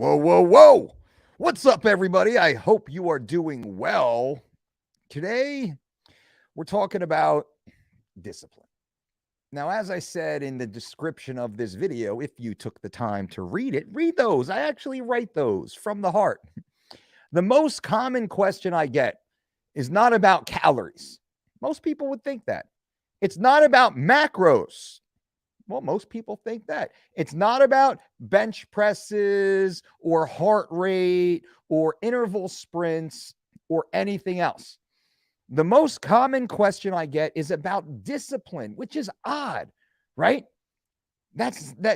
Whoa, whoa, whoa. What's up, everybody? I hope you are doing well. Today, we're talking about discipline. Now, as I said in the description of this video, if you took the time to read it, read those. I actually write those from the heart. The most common question I get is not about calories. Most people would think that. It's not about macros. Well, most people think that. It's not about bench presses or heart rate or interval sprints or anything else. The most common question I get is about discipline, which is odd, right? That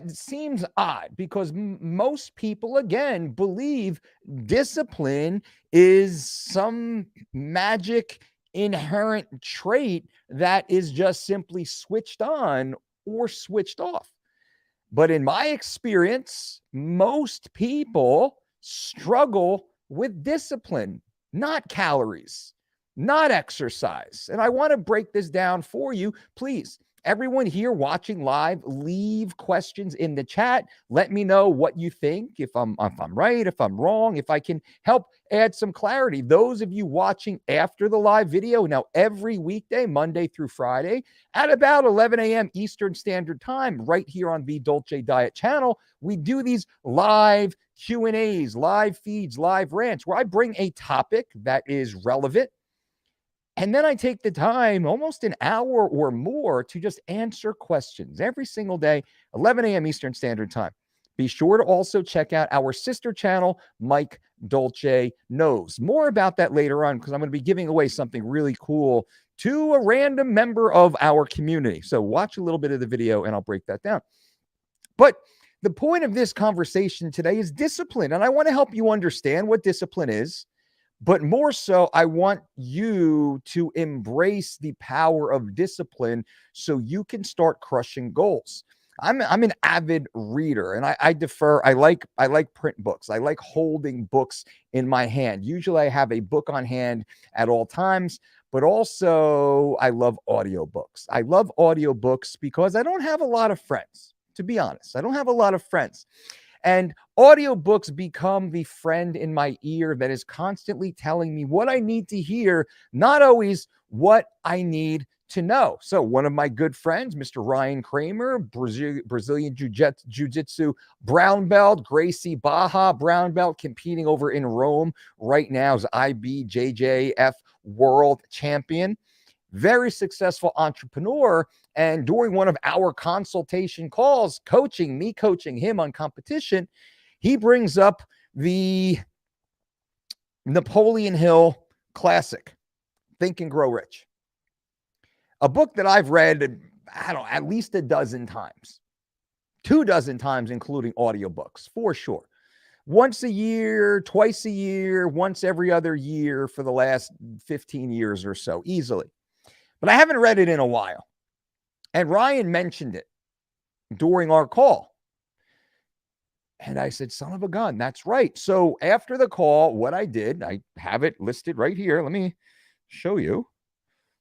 seems odd because most people, again, believe discipline is some magic inherent trait that is just simply switched on or switched off. But in my experience, most people struggle with discipline, not calories, not exercise. And I want to break this down for you. Please, everyone here watching live, leave questions in the chat. Let me know what you think, if I'm right, if I'm wrong, if I can help add some clarity. Those of you watching after the live video, now every weekday, Monday through Friday, at about 11 a.m. Eastern Standard Time, right here on the Dolce Diet channel, we do these live Q&As, live feeds, live rants, where I bring a topic that is relevant. And then I take the time, almost an hour or more, to just answer questions every single day, 11 a.m. Eastern Standard Time. Be sure to also check out our sister channel, Mike Dolce Knows. More about that later on, because I'm going to be giving away something really cool to a random member of our community. So watch a little bit of the video and I'll break that down. But the point of this conversation today is discipline. And I want to help you understand what discipline is. But more so, I want you to embrace the power of discipline so you can start crushing goals. I'm an avid reader, and I defer. I like print books. I like holding books in my hand. Usually, I have a book on hand at all times. But also, I love audiobooks. I love audiobooks because I don't have a lot of friends. To be honest, I don't have a lot of friends. And audiobooks become the friend in my ear that is constantly telling me what I need to hear, not always what I need to know. So one of my good friends, Mr. Ryan Kramer, Brazilian Jiu-Jitsu brown belt, Gracie Baja brown belt, competing over in Rome right now as IBJJF world champion. Very successful entrepreneur. And during one of our consultation calls, coaching him on competition, he brings up the Napoleon Hill classic, Think and Grow Rich, a book that I've read, I don't know, at least a dozen times, 24 times, including audiobooks, for sure. Once a year, twice a year, once every other year for the last 15 years or so, easily. But I haven't read it in a while. And Ryan mentioned it during our call. And I said, son of a gun, that's right. So after the call, what I did, I have it listed right here. Let me show you.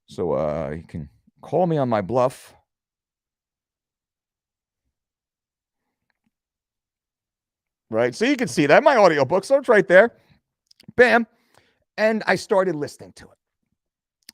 So you can call me on my bluff. Right. So you can see that, my audiobook. So it's right there. Bam. And I started listening to it.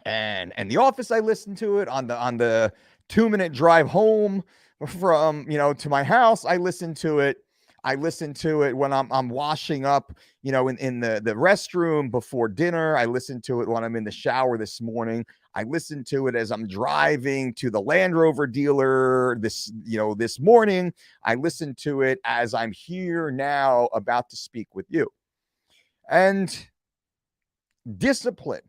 And the office, I listened to it on the 2-minute drive home from, to my house. I listened to it. I listen to it when I'm washing up, in the restroom before dinner. I listened to it when I'm in the shower this morning. I listened to it as I'm driving to the Land Rover dealer this morning. I listened to it as I'm here now about to speak with you. And discipline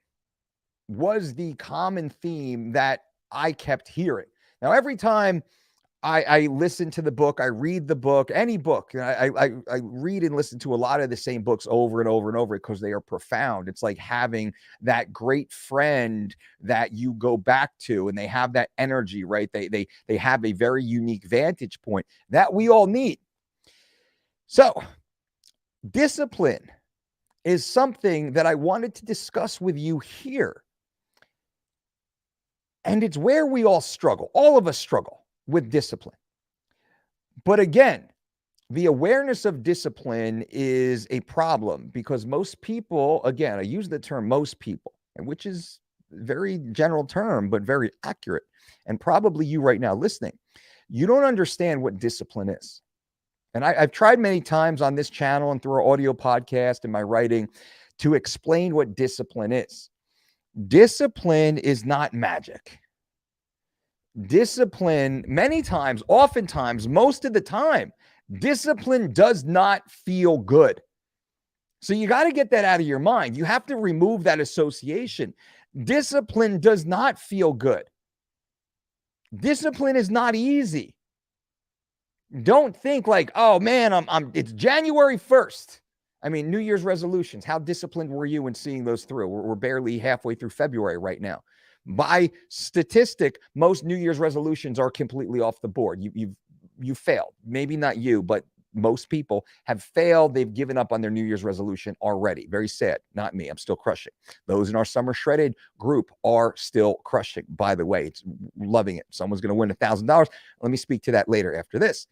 was the common theme that I kept hearing. Now, every time I listen to the book, I read the book, any book, I read and listen to a lot of the same books over and over and over because they are profound. It's like having that great friend that you go back to, and they have that energy, right? They have a very unique vantage point that we all need. So, discipline is something that I wanted to discuss with you here. And it's where we all struggle. All of us struggle with discipline. But again, the awareness of discipline is a problem because most people, again, I use the term most people, which is a very general term, but very accurate. And probably you right now listening, you don't understand what discipline is. And I've tried many times on this channel and through our audio podcast and my writing to explain what discipline is. Discipline is not magic. Discipline, many times, oftentimes, most of the time, discipline does not feel good. So you got to get that out of your mind. You have to remove that association. Discipline does not feel good. Discipline is not easy. Don't think like, oh man, it's January 1st. I mean, New Year's resolutions. How disciplined were you in seeing those through? We're barely halfway through February right now. By statistic, most New Year's resolutions are completely off the board. You've failed. Maybe not you, but most people have failed. They've given up on their New Year's resolution already. Very sad. Not me. I'm still crushing. Those in our Summer Shredded group are still crushing. By the way, it's loving it. Someone's going to win $1,000. Let me speak to that later after this.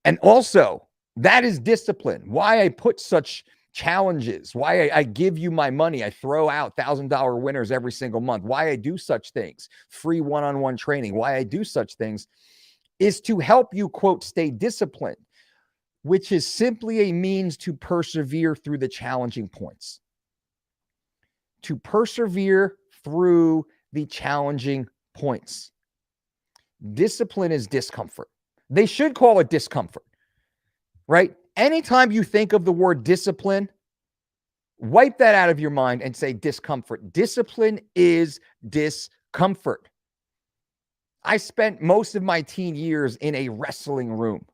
And also, that is discipline. Why I put such challenges, why I give you my money. I throw out $1,000 winners every single month. Why I do such things, free one-on-one training, why I do such things is to help you, quote, stay disciplined, which is simply a means to persevere through the challenging points. To persevere through the challenging points. Discipline is discomfort. They should call it discomfort, right? Anytime you think of the word discipline, wipe that out of your mind and say discomfort. Discipline is discomfort. I spent most of my teen years in a wrestling room.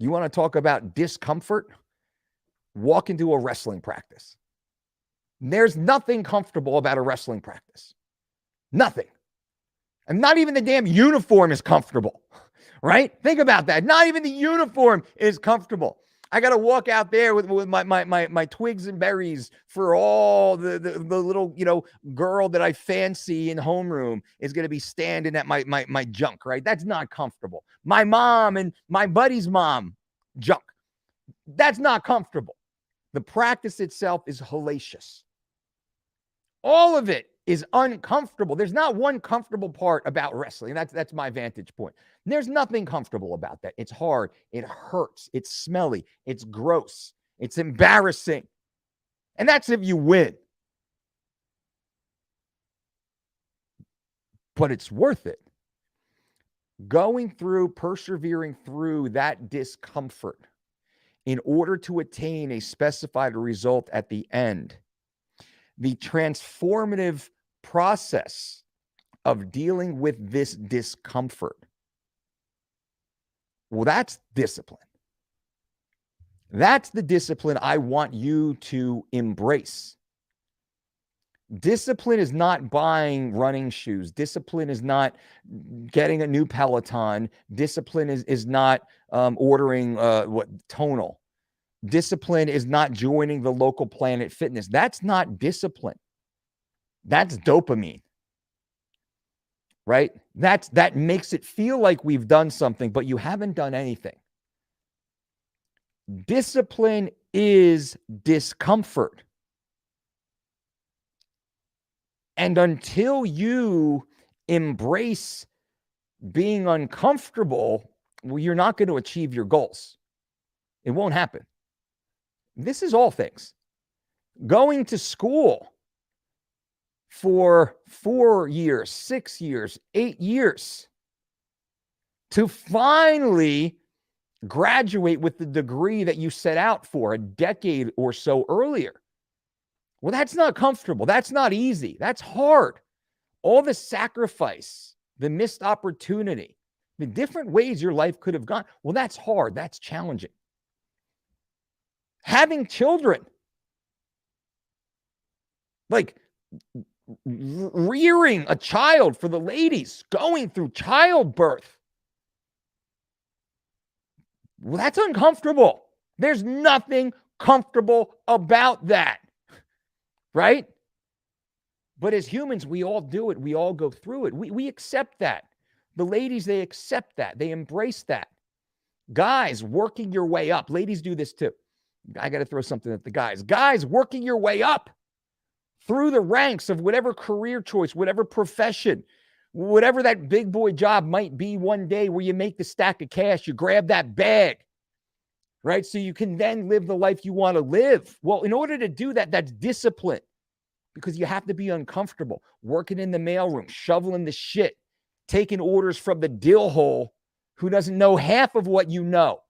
You want to talk about discomfort? Walk into a wrestling practice. There's nothing comfortable about a wrestling practice. Nothing. And not even the damn uniform is comfortable, right? Think about that. Not even the uniform is comfortable. I got to walk out there with my twigs and berries for all the little, girl that I fancy in homeroom is going to be standing at my junk, right? That's not comfortable. My mom and my buddy's mom, junk. That's not comfortable. The practice itself is hellacious. All of it is uncomfortable. There's not one comfortable part about wrestling. That's my vantage point. There's nothing comfortable about that. It's hard. It hurts. It's smelly. It's gross. It's embarrassing. And that's if you win. But it's worth it. Persevering through that discomfort in order to attain a specified result at the end. The transformative process of dealing with this discomfort. Well, that's discipline. That's the discipline I want you to embrace. Discipline is not buying running shoes. Discipline is not getting a new Peloton. Discipline is not ordering tonal. Discipline is not joining the local Planet Fitness. That's not discipline. That's dopamine, right? That makes it feel like we've done something, but you haven't done anything. Discipline is discomfort. And until you embrace being uncomfortable, well, you're not going to achieve your goals. It won't happen. This is all things. Going to school for 4 years, 6 years, 8 years to finally graduate with the degree that you set out for a decade or so earlier. Well, that's not comfortable. That's not easy. That's hard. All the sacrifice, the missed opportunity, the different ways your life could have gone. Well, that's hard. That's challenging. Having children, like rearing a child for the ladies, going through childbirth. Well, that's uncomfortable. There's nothing comfortable about that, right? But as humans, we all do it. We all go through it. We accept that. The ladies, they accept that. They embrace that. Guys, working your way up. Ladies do this too. I got to throw something at the guys. Guys, working your way up through the ranks of whatever career choice, whatever profession, whatever that big boy job might be one day where you make the stack of cash, you grab that bag, right? So you can then live the life you want to live. Well, in order to do that, that's discipline, because you have to be uncomfortable, working in the mailroom, shoveling the shit, taking orders from the dill hole who doesn't know half of what you know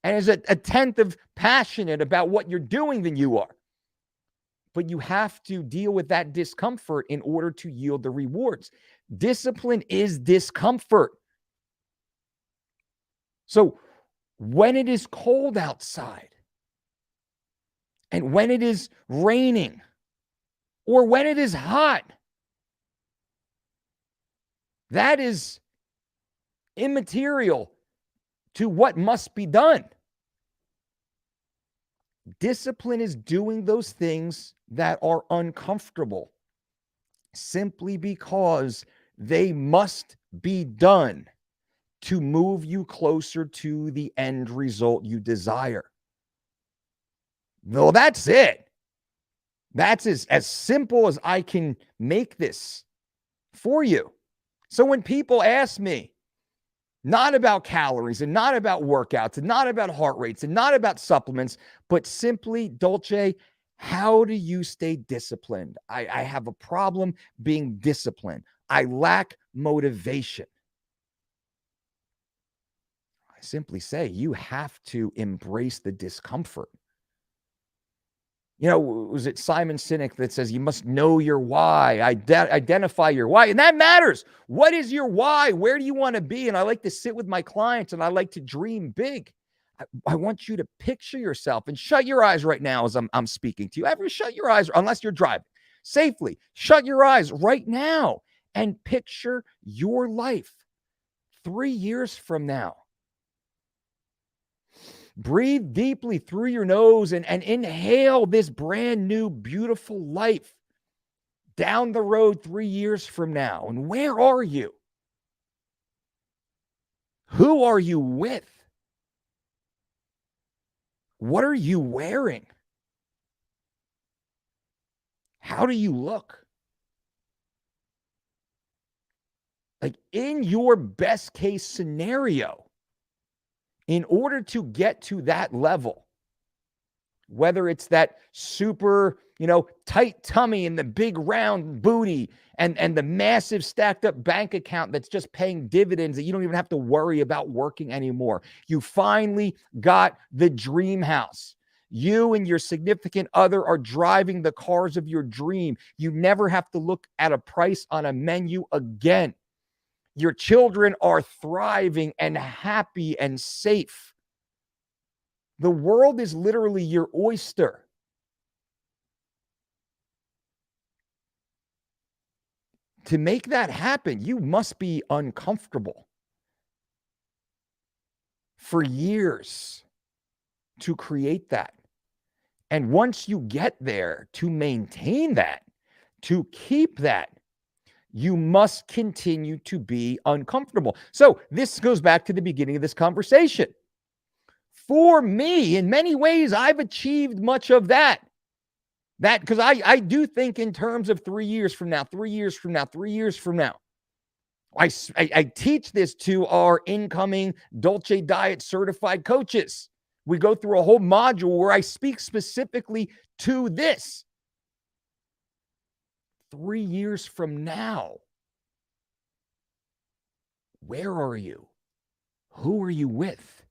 and is a tenth of passionate about what you're doing than you are. But you have to deal with that discomfort in order to yield the rewards. Discipline is discomfort. So when it is cold outside, and when it is raining, or when it is hot, that is immaterial to what must be done. Discipline is doing those things that are uncomfortable simply because they must be done to move you closer to the end result you desire. No, that's it. That's as simple as I can make this for you. So when people ask me, not about calories and not about workouts and not about heart rates and not about supplements, but simply, Dolce, how do you stay disciplined? I have a problem being disciplined. I lack motivation. I simply say you have to embrace the discomfort. You know, was it Simon Sinek that says you must know your why, identify your why, and that matters. What is your why? Where do you want to be? And I like to sit with my clients and I like to dream big. I want you to picture yourself and shut your eyes right now as I'm speaking to you. Ever shut your eyes, unless you're driving safely, shut your eyes right now and picture your life 3 years from now. Breathe deeply through your nose and inhale this brand new, beautiful life down the road 3 years from now. And where are you? Who are you with? What are you wearing? How do you look? Like, in your best case scenario, in order to get to that level, whether it's that super, tight tummy and the big round booty and the massive stacked up bank account that's just paying dividends that you don't even have to worry about working anymore. You finally got the dream house. You and your significant other are driving the cars of your dream. You never have to look at a price on a menu again. Your children are thriving and happy and safe. The world is literally your oyster. To make that happen, you must be uncomfortable for years to create that. And once you get there, to maintain that, to keep that, you must continue to be uncomfortable. So this goes back to the beginning of this conversation. For me, in many ways, I've achieved much of that. Because I do think in terms of 3 years from now, 3 years from now, 3 years from now. I teach this to our incoming Dolce Diet certified coaches. We go through a whole module where I speak specifically to this. 3 years from now, where are you? Who are you with?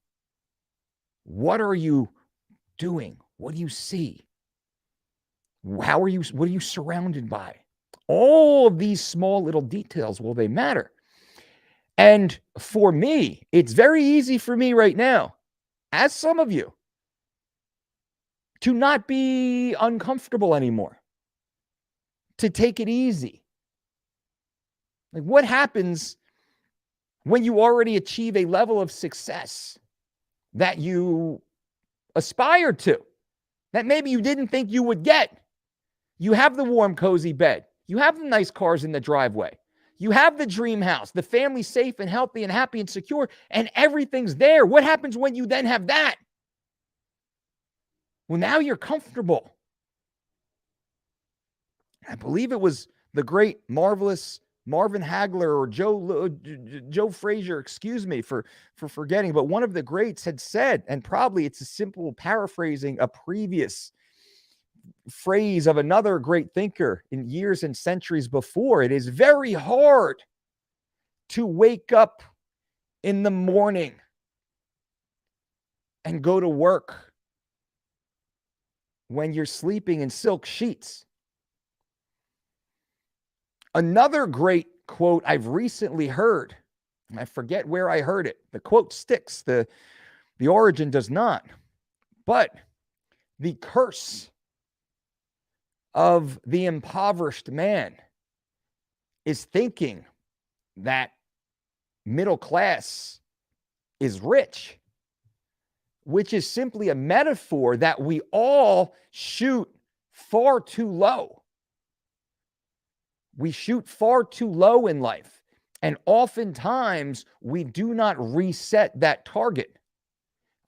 What are you doing? What do you see? What are you surrounded by? All of these small little details, well, they matter. And for me, it's very easy for me right now, as some of you, to not be uncomfortable anymore, to take it easy. Like, what happens when you already achieve a level of success that you aspire to, that maybe you didn't think you would get? You have the warm, cozy bed. You have the nice cars in the driveway. You have the dream house, the family's safe and healthy and happy and secure, and everything's there. What happens when you then have that? Well, now you're comfortable. I believe it was the great, marvelous Marvin Hagler or Joe Frazier, excuse me for forgetting, but one of the greats had said, and probably it's a simple paraphrasing a previous phrase of another great thinker in years and centuries before, it is very hard to wake up in the morning and go to work when you're sleeping in silk sheets. Another great quote I've recently heard, I forget where I heard it. The quote sticks, the origin does not. But the curse of the impoverished man is thinking that middle class is rich, which is simply a metaphor that we all shoot far too low. We shoot far too low in life, and oftentimes we do not reset that target.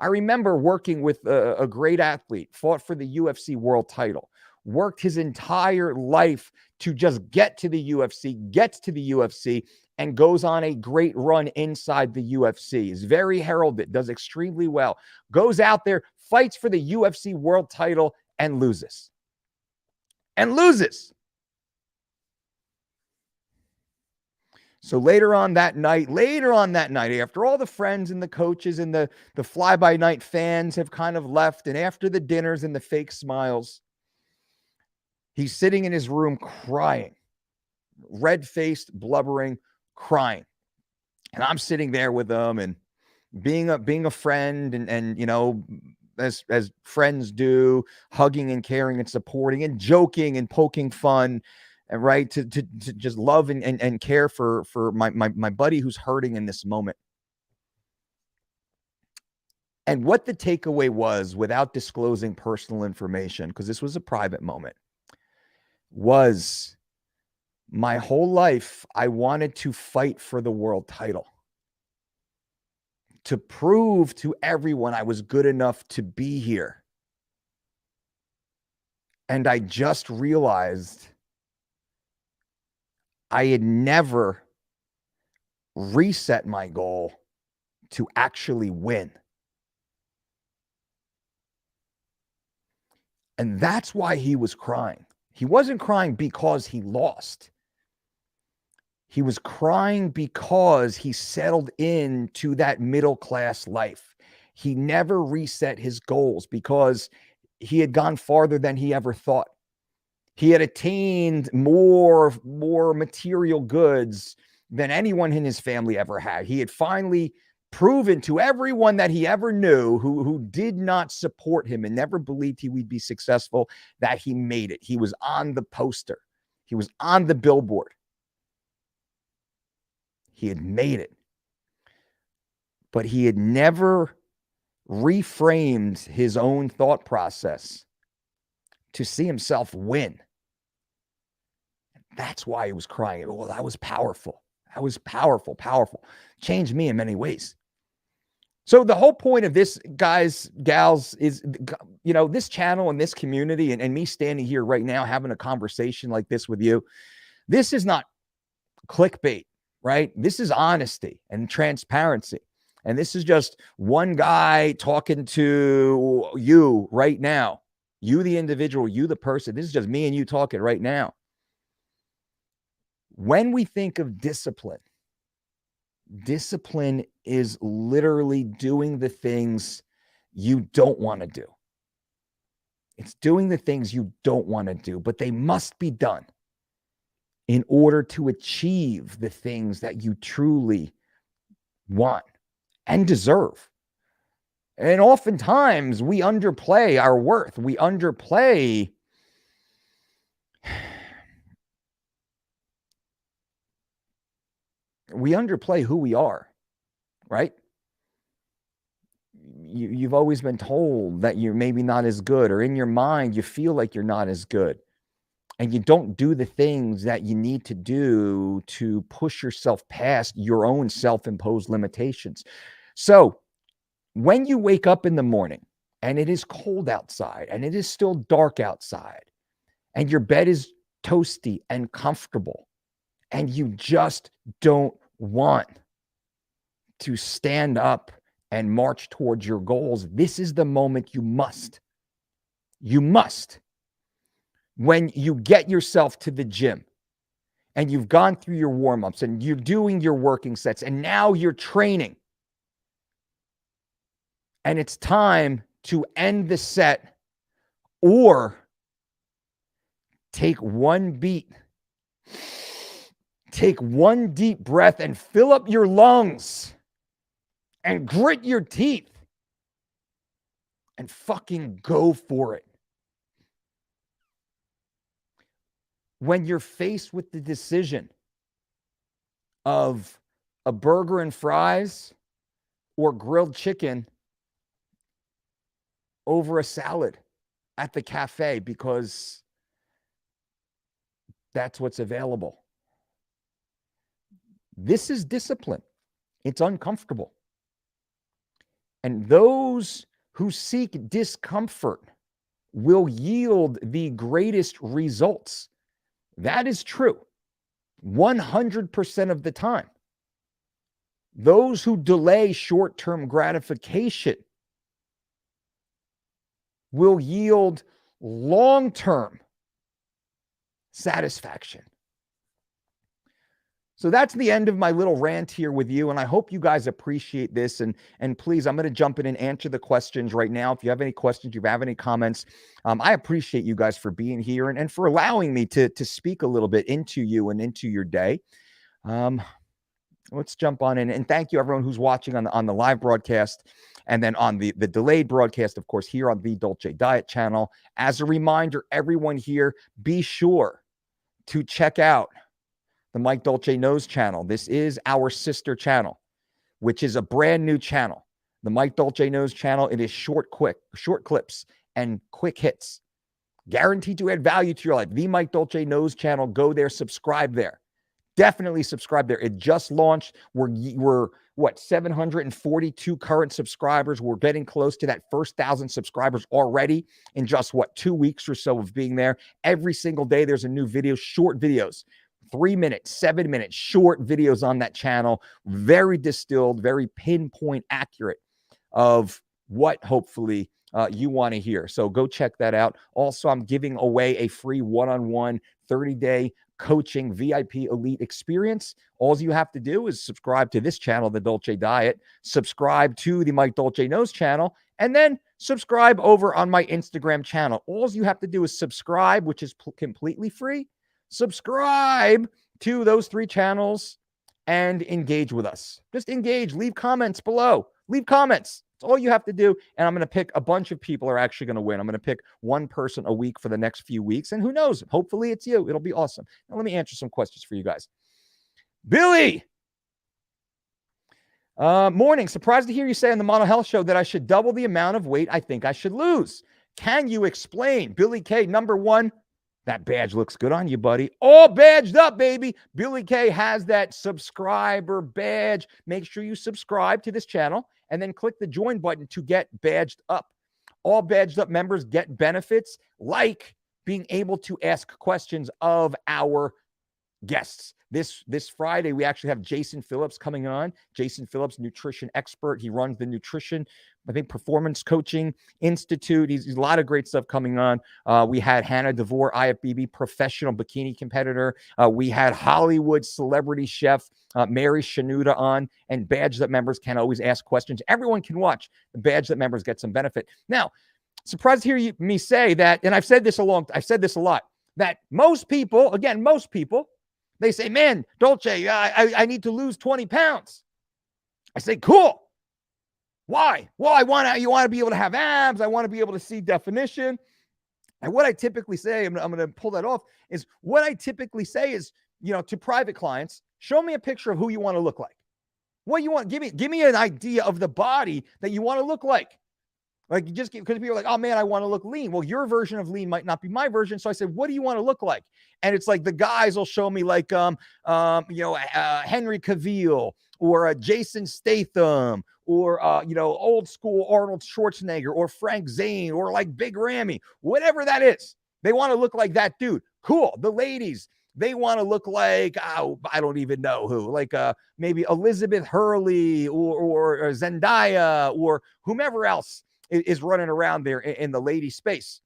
I remember working with a great athlete, fought for the UFC world title, worked his entire life to just get to the UFC, gets to the UFC, and goes on a great run inside the UFC. Is very heralded, does extremely well, goes out there, fights for the UFC world title, and loses. And loses. So later on that night, after all the friends and the coaches and the fly-by-night fans have kind of left, and after the dinners and the fake smiles, he's sitting in his room crying, red-faced, blubbering, crying. And I'm sitting there with him and being a friend and you know, as friends do, hugging and caring and supporting and joking and poking fun. And right, to just love and care for my buddy who's hurting in this moment. And what the takeaway was, without disclosing personal information, because this was a private moment, was my whole life I wanted to fight for the world title, to prove to everyone I was good enough to be here. And I just realized I had never reset my goal to actually win. And that's why he was crying. He wasn't crying because he lost. He was crying because he settled into that middle class life. He never reset his goals because he had gone farther than he ever thought. He had attained more material goods than anyone in his family ever had. He had finally proven to everyone that he ever knew who did not support him and never believed he would be successful, that he made it. He was on the poster. He was on the billboard. He had made it. But he had never reframed his own thought process to see himself win. That's why he was crying. Well, that was powerful. That was powerful. Changed me in many ways. So the whole point of this, guys, gals, is, you know, this channel and this community and me standing here right now having a conversation like this with you, this is not clickbait, right? This is honesty and transparency. And this is just one guy talking to you right now. You, the individual, you, the person. This is just me and you talking right now. When we think of discipline, discipline is literally doing the things you don't want to do. It's doing the things you don't want to do, but they must be done in order to achieve the things that you truly want and deserve. And oftentimes we underplay our worth. We underplay who we are, right? You've always been told that you're maybe not as good, or in your mind, you feel like you're not as good. and you don't do the things that you need to do to push yourself past your own self-imposed limitations. So when you wake up in the morning and it is cold outside and it is still dark outside and your bed is toasty and comfortable and you just don't want to stand up and march towards your goals, this is the moment you must. When you get yourself to the gym and you've gone through your warm-ups and you're doing your working sets and now you're training and it's time to end the set or take one beat, take one deep breath and fill up your lungs and grit your teeth and fucking go for it. When you're faced with the decision of a burger and fries or grilled chicken over a salad at the cafe because that's what's available. This is discipline. It's uncomfortable. And those who seek discomfort will yield the greatest results. That is true 100% of the time. Those who delay short-term gratification will yield long-term satisfaction. So that's the end of my little rant here with you, and I hope you guys appreciate this. And please, I'm going to jump in and answer the questions right now. If you have any questions, if you have any comments, I appreciate you guys for being here and for allowing me to speak a little bit into you and into your day. Let's jump on in, and thank you everyone who's watching on the live broadcast, and then on the delayed broadcast, of course, here on the Dolce Diet channel. As a reminder, everyone here, be sure to check out the Mike Dolce Knows channel. This is our sister channel, which is a brand new channel. The Mike Dolce Knows channel, it is short clips and quick hits, guaranteed to add value to your life. The Mike Dolce Knows channel, go there, subscribe there. Definitely subscribe there. It just launched. We're what, 742 current subscribers. We're getting close to that first 1,000 subscribers already in just, 2 weeks or so of being there. Every single day, there's a new video, short videos. 3 minutes, 7 minutes, short videos on that channel. Very distilled, very pinpoint accurate of what hopefully you want to hear. So go check that out. Also, I'm giving away a free one-on-one 30-day coaching VIP elite experience. All you have to do is subscribe to this channel, The Dolce Diet, subscribe to the Mike Dolce Knows channel, and then subscribe over on my Instagram channel. All you have to do is subscribe, which is completely free. Subscribe to those 3 channels and engage with us. Just engage, leave comments below. Leave comments. That's all you have to do. And I'm going to pick a bunch of people are actually going to win. I'm going to pick one person a week for the next few weeks. And who knows? Hopefully it's you. It'll be awesome. Now let me answer some questions for you guys. Billy. Morning. Surprised to hear you say on the Model Health Show that I should double the amount of weight I think I should lose. Can you explain? Billy K, number 1. That badge looks good on you, buddy. All badged up, baby. Billy K has that subscriber badge. Make sure you subscribe to this channel and then click the join button to get badged up. All badged up members get benefits like being able to ask questions of our guests. This Friday, we actually have Jason Phillips coming on. Jason Phillips, nutrition expert. He runs the nutrition, Performance Coaching Institute. He's a lot of great stuff coming on. We had Hannah DeVore, IFBB professional bikini competitor. We had Hollywood celebrity chef Mary Shanuda on, and badge that members can always ask questions. Everyone can watch. The badge that members get some benefit. Now, surprised to hear me say that, and I've said this a lot, that most people, they say, man, Dolce, I need to lose 20 pounds. I say, cool. Why? Well, you want to be able to have abs. I want to be able to see definition. And what I typically say, I'm going to pull that off, is what I typically say is, to private clients, show me a picture of who you want to look like. What you want, give me an idea of the body that you want to look like. Like, you just because people are like, oh man, I want to look lean. Well, your version of lean might not be my version. So I said, what do you want to look like? And it's like the guys will show me like, Henry Cavill or Jason Statham or, old school Arnold Schwarzenegger or Frank Zane or like Big Ramy, whatever that is. They want to look like that dude. Cool. The ladies, they want to look like, I don't even know who, like maybe Elizabeth Hurley or Zendaya or whomever else is running around there in the lady space.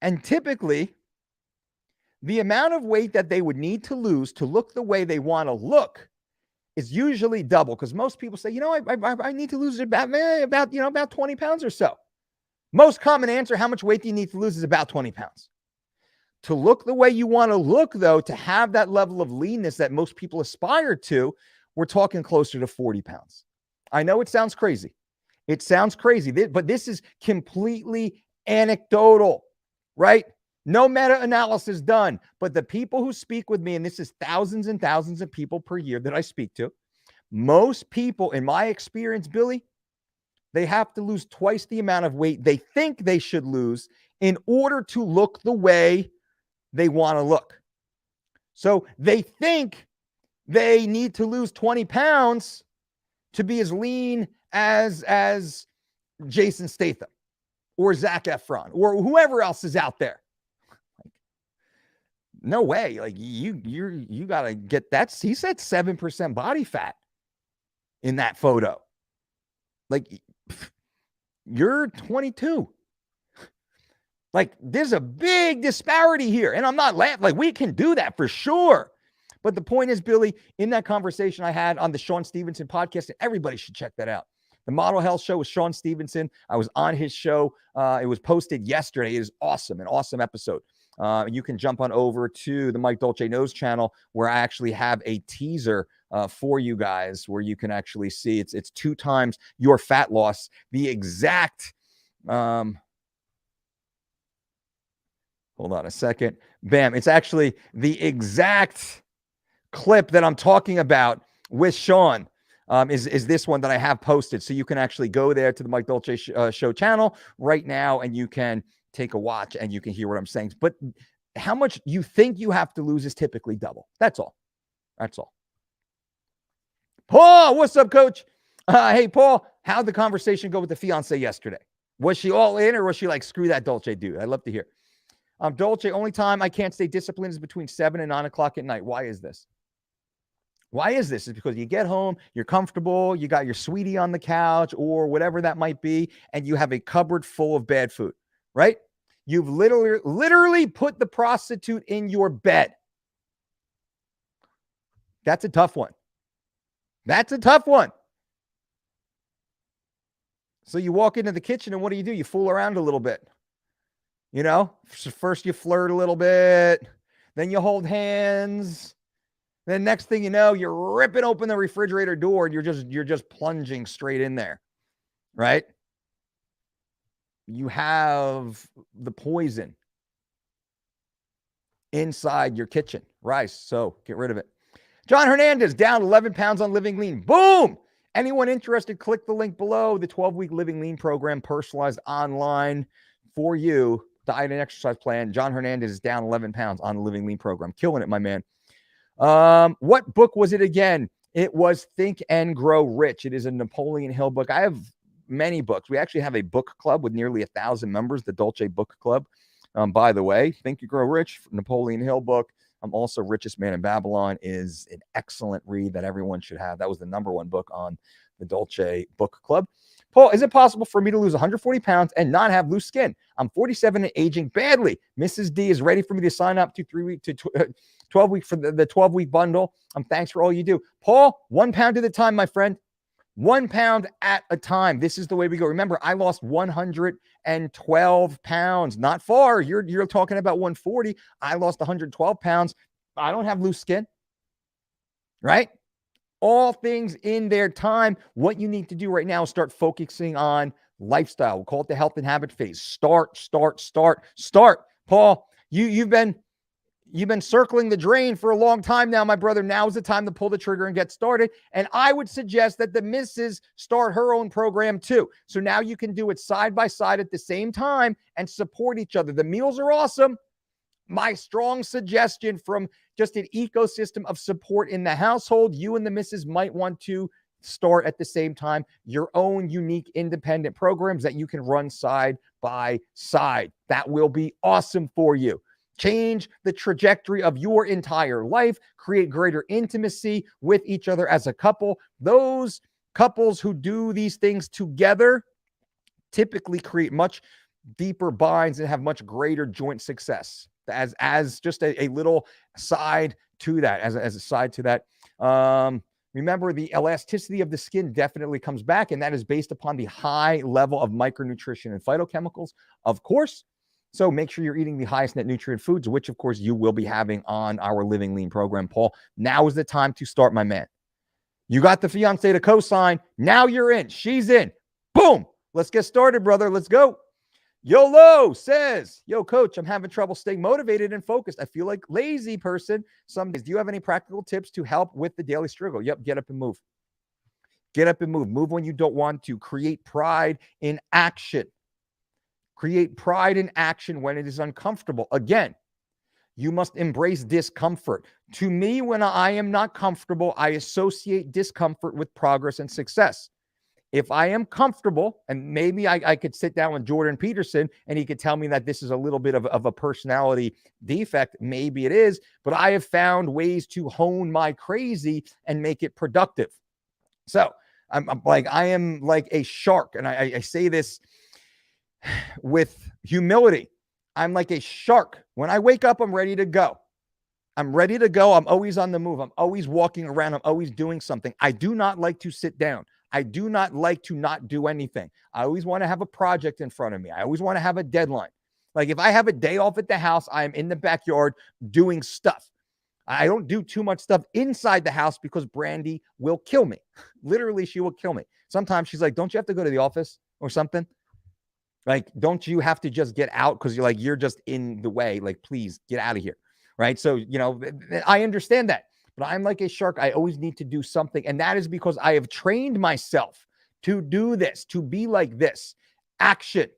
And typically, the amount of weight that they would need to lose to look the way they want to look is usually double, because most people say, I need to lose about 20 pounds or so. Most common answer, how much weight do you need to lose, is about 20 pounds. To look the way you want to look, though, to have that level of leanness that most people aspire to, we're talking closer to 40 pounds. I know it sounds crazy. It sounds crazy, but this is completely anecdotal, right? No meta-analysis done. But the people who speak with me, and this is thousands and thousands of people per year that I speak to, most people, in my experience, Billy, they have to lose twice the amount of weight they think they should lose in order to look the way they want to look. So they think they need to lose 20 pounds to be as lean as Jason Statham or Zac Efron or whoever else is out there. No way. Like you got to get that. He said 7% body fat in that photo. Like, you're 22. Like, there's a big disparity here. And I'm not laughing. Like, we can do that for sure. But the point is, Billy, in that conversation I had on the Sean Stevenson podcast, and everybody should check that out. The Model Health Show with Sean Stevenson. I was on his show. It was posted yesterday. It is awesome, an awesome episode. You can jump on over to the Mike Dolce Knows channel, where I actually have a teaser for you guys, where you can actually see it's 2 times your fat loss. The exact, hold on a second. Bam. It's actually the exact clip that I'm talking about with Sean. Is this one that I have posted. So you can actually go there to the Mike Dolce Show channel right now, and you can take a watch and you can hear what I'm saying. But how much you think you have to lose is typically double. That's all. That's all. Paul, what's up, coach? Hey, Paul, how'd the conversation go with the fiance yesterday? Was she all in, or was she like, screw that Dolce dude? I'd love to hear. Dolce, only time I can't stay disciplined is between 7 and 9 o'clock at night. Why is this? Why is this? It's because you get home, you're comfortable, you got your sweetie on the couch or whatever that might be, and you have a cupboard full of bad food, right? You've literally put the prostitute in your bed. That's a tough one. That's a tough one. So you walk into the kitchen, and what do? You fool around a little bit. First you flirt a little bit, then you hold hands. Then next thing you know, you're ripping open the refrigerator door and you're just plunging straight in there, right? You have the poison inside your kitchen, rice. So get rid of it. John Hernandez, down 11 pounds on Living Lean. Boom! Anyone interested, click the link below. The 12-week Living Lean program, personalized online for you. Diet and exercise plan. John Hernandez is down 11 pounds on the Living Lean program. Killing it, my man. What book was it again? It was Think and Grow Rich. It is a Napoleon Hill book. I have many books. We actually have a book club with nearly 1,000 members, the Dolce Book Club. By the way, Think and Grow Rich, Napoleon Hill book. Also Richest Man in Babylon is an excellent read that everyone should have. That was the #1 book on the Dolce Book Club. Paul, is it possible for me to lose 140 pounds and not have loose skin? I'm 47 and aging badly. Mrs. D is ready for me to sign up to 12 week for the 12-week bundle. Thanks for all you do. Paul, 1 pound at a time, my friend. 1 pound at a time. This is the way we go. Remember, I lost 112 pounds. Not far. You're talking about 140. I lost 112 pounds. I don't have loose skin, right? All things in their time. What you need to do right now is start focusing on lifestyle. We'll call it the health and habit phase. Start. Paul, you've been You've been circling the drain for a long time now, my brother. Now is the time to pull the trigger and get started. And I would suggest that the missus start her own program too. So now you can do it side by side at the same time and support each other. The meals are awesome. My strong suggestion from just an ecosystem of support in the household, you and the missus might want to start at the same time your own unique independent programs that you can run side by side. That will be awesome for you. Change the trajectory of your entire life, create greater intimacy with each other as a couple. Those couples who do these things together typically create much deeper binds and have much greater joint success. As just a little side to that, as a side to that. Remember, the elasticity of the skin definitely comes back, and that is based upon the high level of micronutrition and phytochemicals, of course. So make sure you're eating the highest net nutrient foods, which, of course, you will be having on our Living Lean program, Paul. Now is the time to start, my man. You got the fiance to co-sign. Now you're in. She's in. Boom. Let's get started, brother. Let's go. YOLO says, yo, coach, I'm having trouble staying motivated and focused. I feel like lazy person some days. Do you have any practical tips to help with the daily struggle? Yep. Get up and move. Get up and move. Move when you don't want to. Create pride in action. Create pride in action when it is uncomfortable. Again, you must embrace discomfort. To me, when I am not comfortable, I associate discomfort with progress and success. If I am comfortable, and maybe I could sit down with Jordan Peterson and he could tell me that this is a little bit of a personality defect. Maybe it is, but I have found ways to hone my crazy and make it productive. So I am like a shark. And I say this with humility. I'm like a shark. When I wake up, I'm ready to go. I'm ready to go. I'm always on the move. I'm always walking around. I'm always doing something. I do not like to sit down. I do not like to not do anything. I always want to have a project in front of me. I always want to have a deadline. Like if I have a day off at the house, I am in the backyard doing stuff. I don't do too much stuff inside the house because Brandy will kill me. Literally, she will kill me. Sometimes she's like, don't you have to go to the office or something? Like, don't you have to just get out because you're just in the way? Like, please get out of here. Right. So, I understand that. But I'm like a shark. I always need to do something. And that is because I have trained myself to do this, to be like this. Action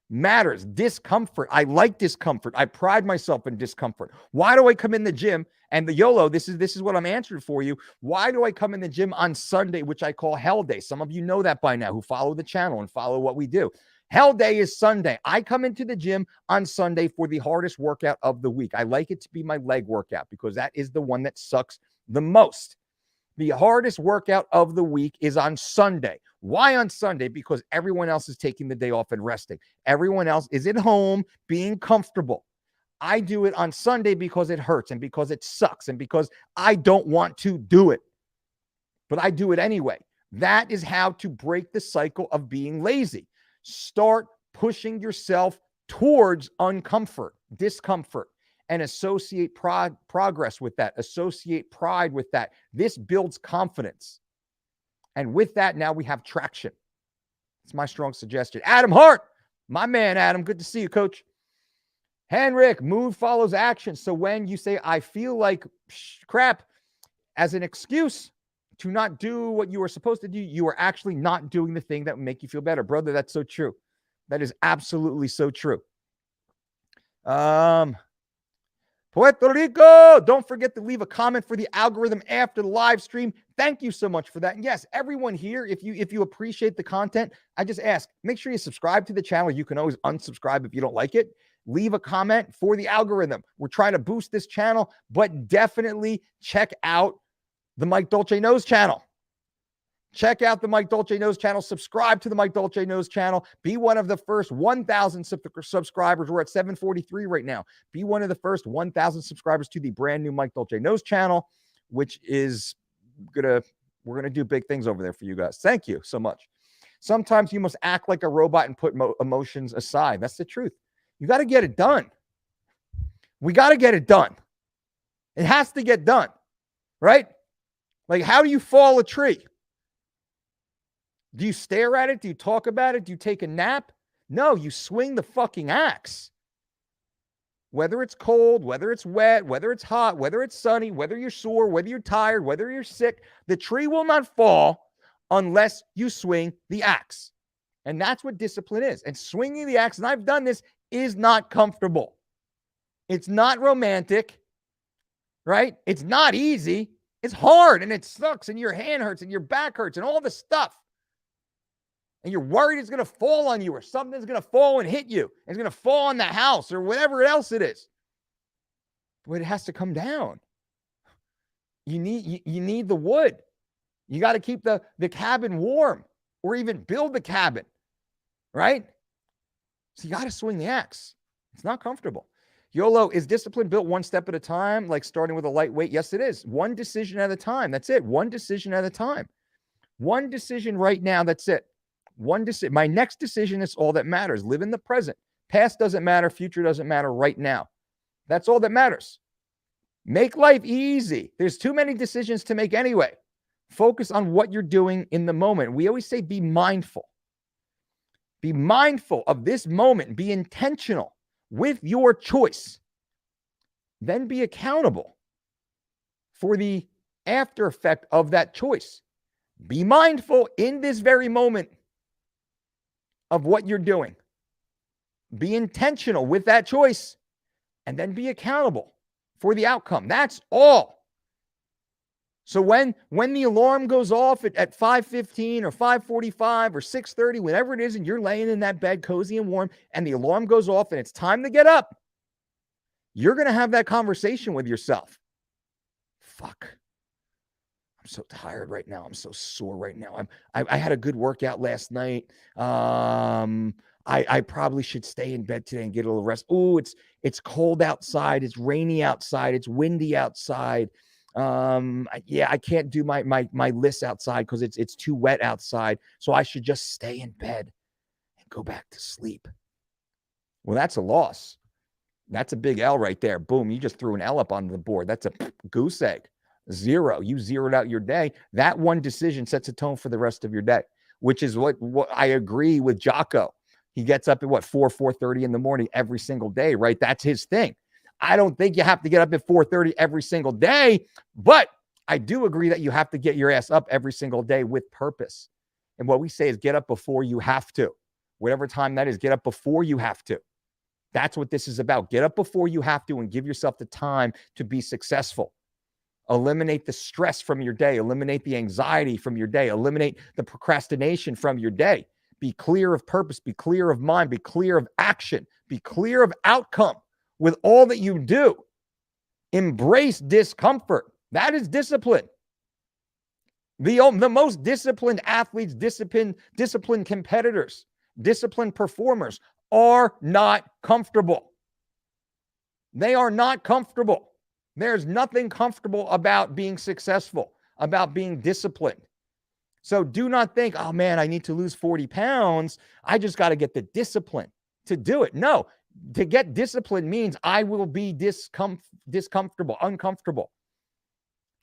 matters. Discomfort. I like discomfort. I pride myself in discomfort. Why do I come in the gym? And the YOLO, this is what I'm answering for you. Why do I come in the gym on Sunday, which I call Hell Day? Some of you know that by now who follow the channel and follow what we do. Hell Day is Sunday. I come into the gym on Sunday for the hardest workout of the week. I like it to be my leg workout because that is the one that sucks the most. The hardest workout of the week is on Sunday. Why on Sunday? Because everyone else is taking the day off and resting. Everyone else is at home being comfortable. I do it on Sunday because it hurts and because it sucks and because I don't want to do it. But I do it anyway. That is how to break the cycle of being lazy. Start pushing yourself towards discomfort, and associate progress with that. Associate pride with that. This builds confidence. And with that, now we have traction. It's my strong suggestion. Adam Hart, my man, Adam, good to see you, coach. Henrik, mood follows action. So when you say, I feel like crap as an excuse to not do what you are supposed to do, you are actually not doing the thing that would make you feel better. Brother, that's so true. That is absolutely so true. Puerto Rico, don't forget to leave a comment for the algorithm after the live stream. Thank you so much for that. And yes, everyone here, if you appreciate the content, I just ask, make sure you subscribe to the channel. You can always unsubscribe if you don't like it. Leave a comment for the algorithm. We're trying to boost this channel, but definitely check out the Mike Dolce Knows channel. Check out the Mike Dolce Knows channel. Subscribe to the Mike Dolce Knows channel. Be one of the first 1,000 subscribers. We're at 743 right now. Be one of the first 1,000 subscribers to the brand new Mike Dolce Knows channel, which is we're going to do big things over there for you guys. Thank you so much. Sometimes you must act like a robot and put emotions aside. That's the truth. You got to get it done. We got to get it done. It has to get done, right? Like, how do you fall a tree? Do you stare at it? Do you talk about it? Do you take a nap? No, you swing the fucking axe. whether it's cold, whether it's wet, whether it's hot, whether it's sunny, whether you're sore, whether you're tired, whether you're sick, the tree will not fall unless you swing the axe. And that's what discipline is. And swinging the axe, and I've done this, is not comfortable. It's not romantic, right? It's not easy. It's hard and it sucks and your hand hurts and your back hurts and all the stuff. And you're worried it's going to fall on you or something's going to fall and hit you. It's going to fall on the house or whatever else it is. But it has to come down. You need the wood. You got to keep the cabin warm or even build the cabin, right? So you got to swing the axe. It's not comfortable. YOLO, is discipline built one step at a time, like starting with a lightweight? Yes, it is. One decision at a time. That's it. One decision at a time. One decision right now. That's it. One decision. My next decision is all that matters. Live in the present. Past doesn't matter. Future doesn't matter right now. That's all that matters. Make life easy. There's too many decisions to make anyway. Focus on what you're doing in the moment. We always say be mindful. Be mindful of this moment. Be intentional with your choice. Then be accountable for the after effect of that choice. Be mindful in this very moment of what you're doing. Be intentional with that choice and then be accountable for the outcome. That's all. So when the alarm goes off at 5:15 or 5:45 or 6:30, whenever it is, and you're laying in that bed cozy and warm, and the alarm goes off and it's time to get up, you're going to have that conversation with yourself. Fuck. I'm so tired right now. I'm so sore right now. I had a good workout last night. I probably should stay in bed today and get a little rest. Oh, it's cold outside. It's rainy outside. It's windy outside. I can't do my list outside because it's too wet outside. So I should just stay in bed and go back to sleep. Well, that's a loss. That's a big L right there. Boom. You just threw an L up on the board. That's a goose egg. 0. You zeroed out your day. That one decision sets a tone for the rest of your day, which is what I agree with Jocko. He gets up at 4:30 in the morning every single day, right? That's his thing. I don't think you have to get up at 4:30 every single day, but I do agree that you have to get your ass up every single day with purpose. And what we say is get up before you have to. Whatever time that is, get up before you have to. That's what this is about. Get up before you have to and give yourself the time to be successful. Eliminate the stress from your day. Eliminate the anxiety from your day. Eliminate the procrastination from your day. Be clear of purpose. Be clear of mind. Be clear of action. Be clear of outcome with all that you do. Embrace discomfort. That is discipline. The most disciplined athletes, disciplined competitors, disciplined performers are not comfortable. They are not comfortable. There's nothing comfortable about being successful, about being disciplined. So do not think, oh man, I need to lose 40 pounds. I just got to get the discipline to do it. No, to get discipline means I will be discomfortable, uncomfortable.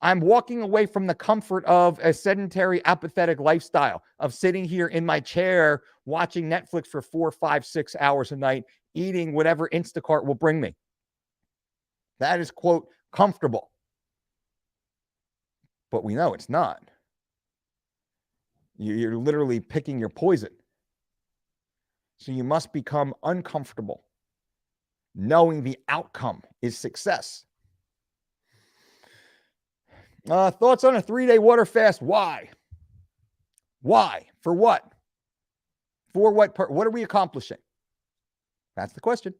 I'm walking away from the comfort of a sedentary, apathetic lifestyle of sitting here in my chair, watching Netflix for 4, 5, 6 hours a night, eating whatever Instacart will bring me. That is, quote, comfortable. But we know it's not. You're literally picking your poison. So you must become uncomfortable, knowing the outcome is success. Thoughts on a 3-day water fast? Why? Why? For what? For what? What are we accomplishing? That's the question.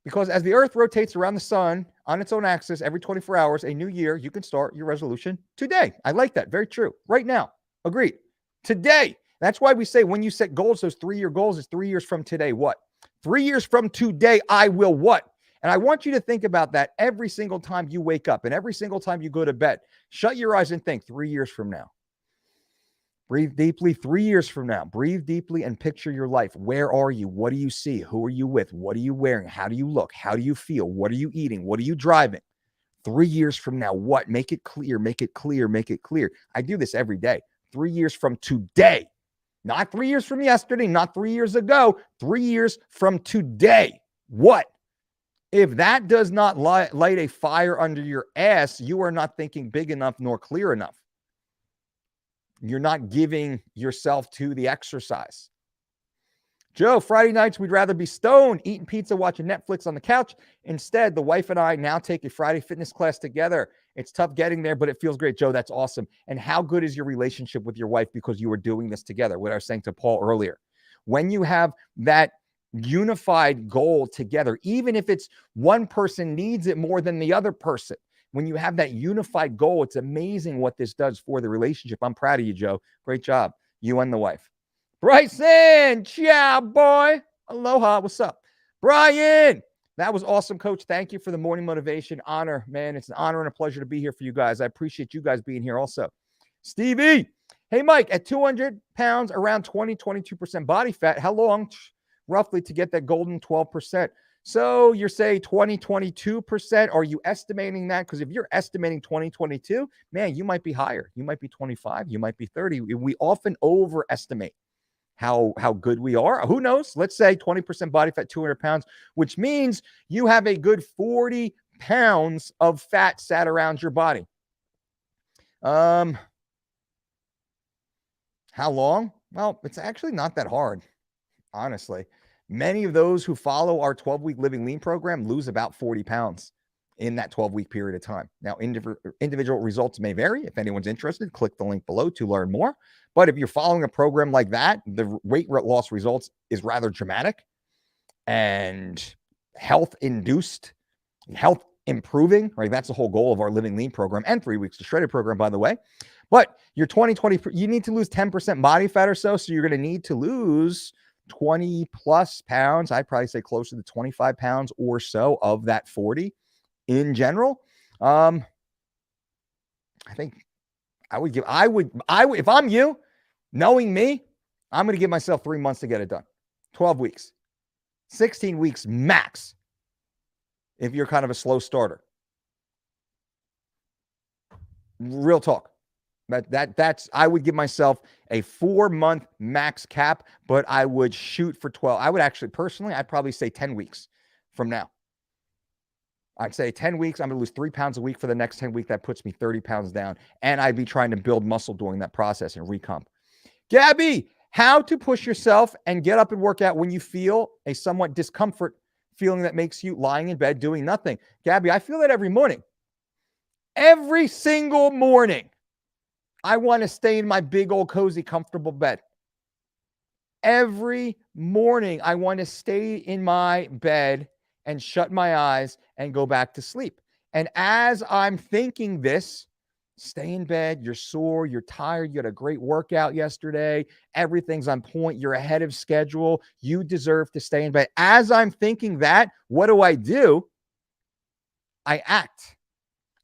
Because as the earth rotates around the sun on its own axis every 24 hours, a new year, you can start your resolution today. I like that. Very true. Right now. Agreed. Today. That's why we say when you set goals, those 3-year goals is 3 years from today. What? 3 years from today, I will what? And I want you to think about that every single time you wake up and every single time you go to bed. Shut your eyes and think 3 years from now. Breathe deeply. 3 years from now, breathe deeply and picture your life. Where are you? What do you see? Who are you with? What are you wearing? How do you look? How do you feel? What are you eating? What are you driving? 3 years from now, what? Make it clear, make it clear, make it clear. I do this every day. 3 years from today, not 3 years from yesterday, not 3 years ago, 3 years from today. What? If that does not light a fire under your ass, you are not thinking big enough nor clear enough. You're not giving yourself to the exercise. Joe, Friday nights, we'd rather be stoned, eating pizza, watching Netflix on the couch. Instead, the wife and I now take a Friday fitness class together. It's tough getting there, but it feels great. Joe, that's awesome. And how good is your relationship with your wife because you are doing this together? What I was saying to Paul earlier. When you have that unified goal together, even if it's one person needs it more than the other person, when you have that unified goal, it's amazing what this does for the relationship. I'm proud of you, Joe. Great job. You and the wife. Bryson, ciao, boy. Aloha. What's up? Brian, that was awesome, Coach. Thank you for the morning motivation. Honor, man. It's an honor and a pleasure to be here for you guys. I appreciate you guys being here also. Stevie, hey, Mike, at 200 pounds, around 22% body fat, how long roughly to get that golden 12%? So you're saying 22%. Are you estimating that? Because if you're estimating 2022, man, you might be higher. You might be 25. You might be 30. We often overestimate how good we are. Who knows? Let's say 20% body fat, 200 pounds, which means you have a good 40 pounds of fat sat around your body. How long? Well, it's actually not that hard, honestly. Many of those who follow our 12-week Living Lean program lose about 40 pounds in that 12-week period of time. Now, individual results may vary. If anyone's interested, click the link below to learn more. But if you're following a program like that, the weight loss results is rather dramatic and health-induced, health improving, right? That's the whole goal of our Living Lean program and 3 weeks to Shredded program, by the way. But your 2020, you need to lose 10% body fat or so. So you're going to need to lose 20 plus pounds. I'd probably say closer to 25 pounds or so of that 40 in general. I think I would, if I'm you, knowing me, I'm going to give myself 3 months to get it done. 12 weeks, 16 weeks max. If you're kind of a slow starter. Real talk. That's I would give myself a 4-month max cap, but I would shoot for 12. I would actually personally, I'd probably say 10 weeks from now. I'd say 10 weeks. I'm going to lose 3 pounds a week for the next 10 weeks. That puts me 30 pounds down. And I'd be trying to build muscle during that process and recomp. Gabby, how to push yourself and get up and work out when you feel a somewhat discomfort feeling that makes you lying in bed doing nothing. Gabby, I feel that every morning. Every single morning. I want to stay in my big old cozy comfortable bed. Every morning I want to stay in my bed and shut my eyes and go back to sleep. And as I'm thinking this, stay in bed, you're sore, you're tired, you had a great workout yesterday, everything's on point, you're ahead of schedule, you deserve to stay in bed. As I'm thinking that, what do? I act.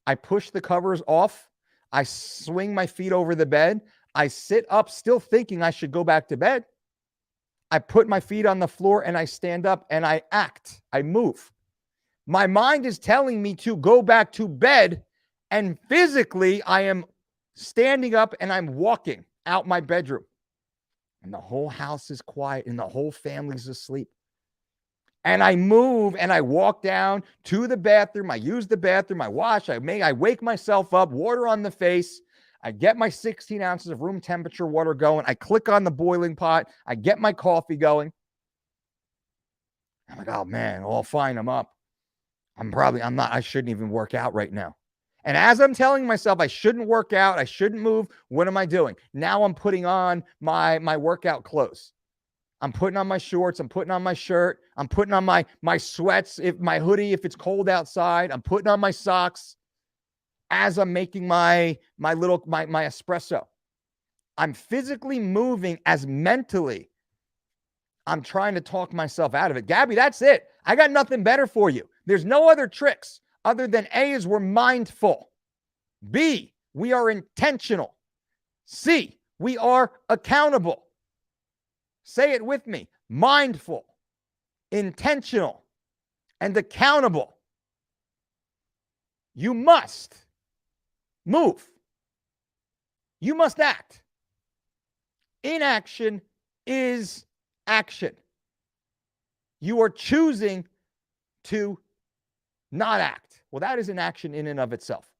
I push the covers off. I swing my feet over the bed. I sit up still thinking I should go back to bed. I put my feet on the floor and I stand up and I act. I move. My mind is telling me to go back to bed, and physically I am standing up and I'm walking out my bedroom. And the whole house is quiet and the whole family's asleep. And I move and I walk down to the bathroom. I use the bathroom. I wash. I wake myself up, water on the face. I get my 16 ounces of room temperature water going. I click on the boiling pot. I get my coffee going. I'm like, oh man, all fine. I'm up. I shouldn't even work out right now. And as I'm telling myself I shouldn't work out, I shouldn't move, what am I doing? Now I'm putting on my workout clothes. I'm putting on my shorts. I'm putting on my shirt. I'm putting on my sweats, my hoodie, if it's cold outside. I'm putting on my socks as I'm making my espresso. I'm physically moving as mentally I'm trying to talk myself out of it. Gabby, that's it. I got nothing better for you. There's no other tricks other than A is we're mindful. B, we are intentional. C, we are accountable. Say it with me. Mindful, intentional, and accountable. You must move. You must act. Inaction is action. You are choosing to not act. Well, that is an action in and of itself.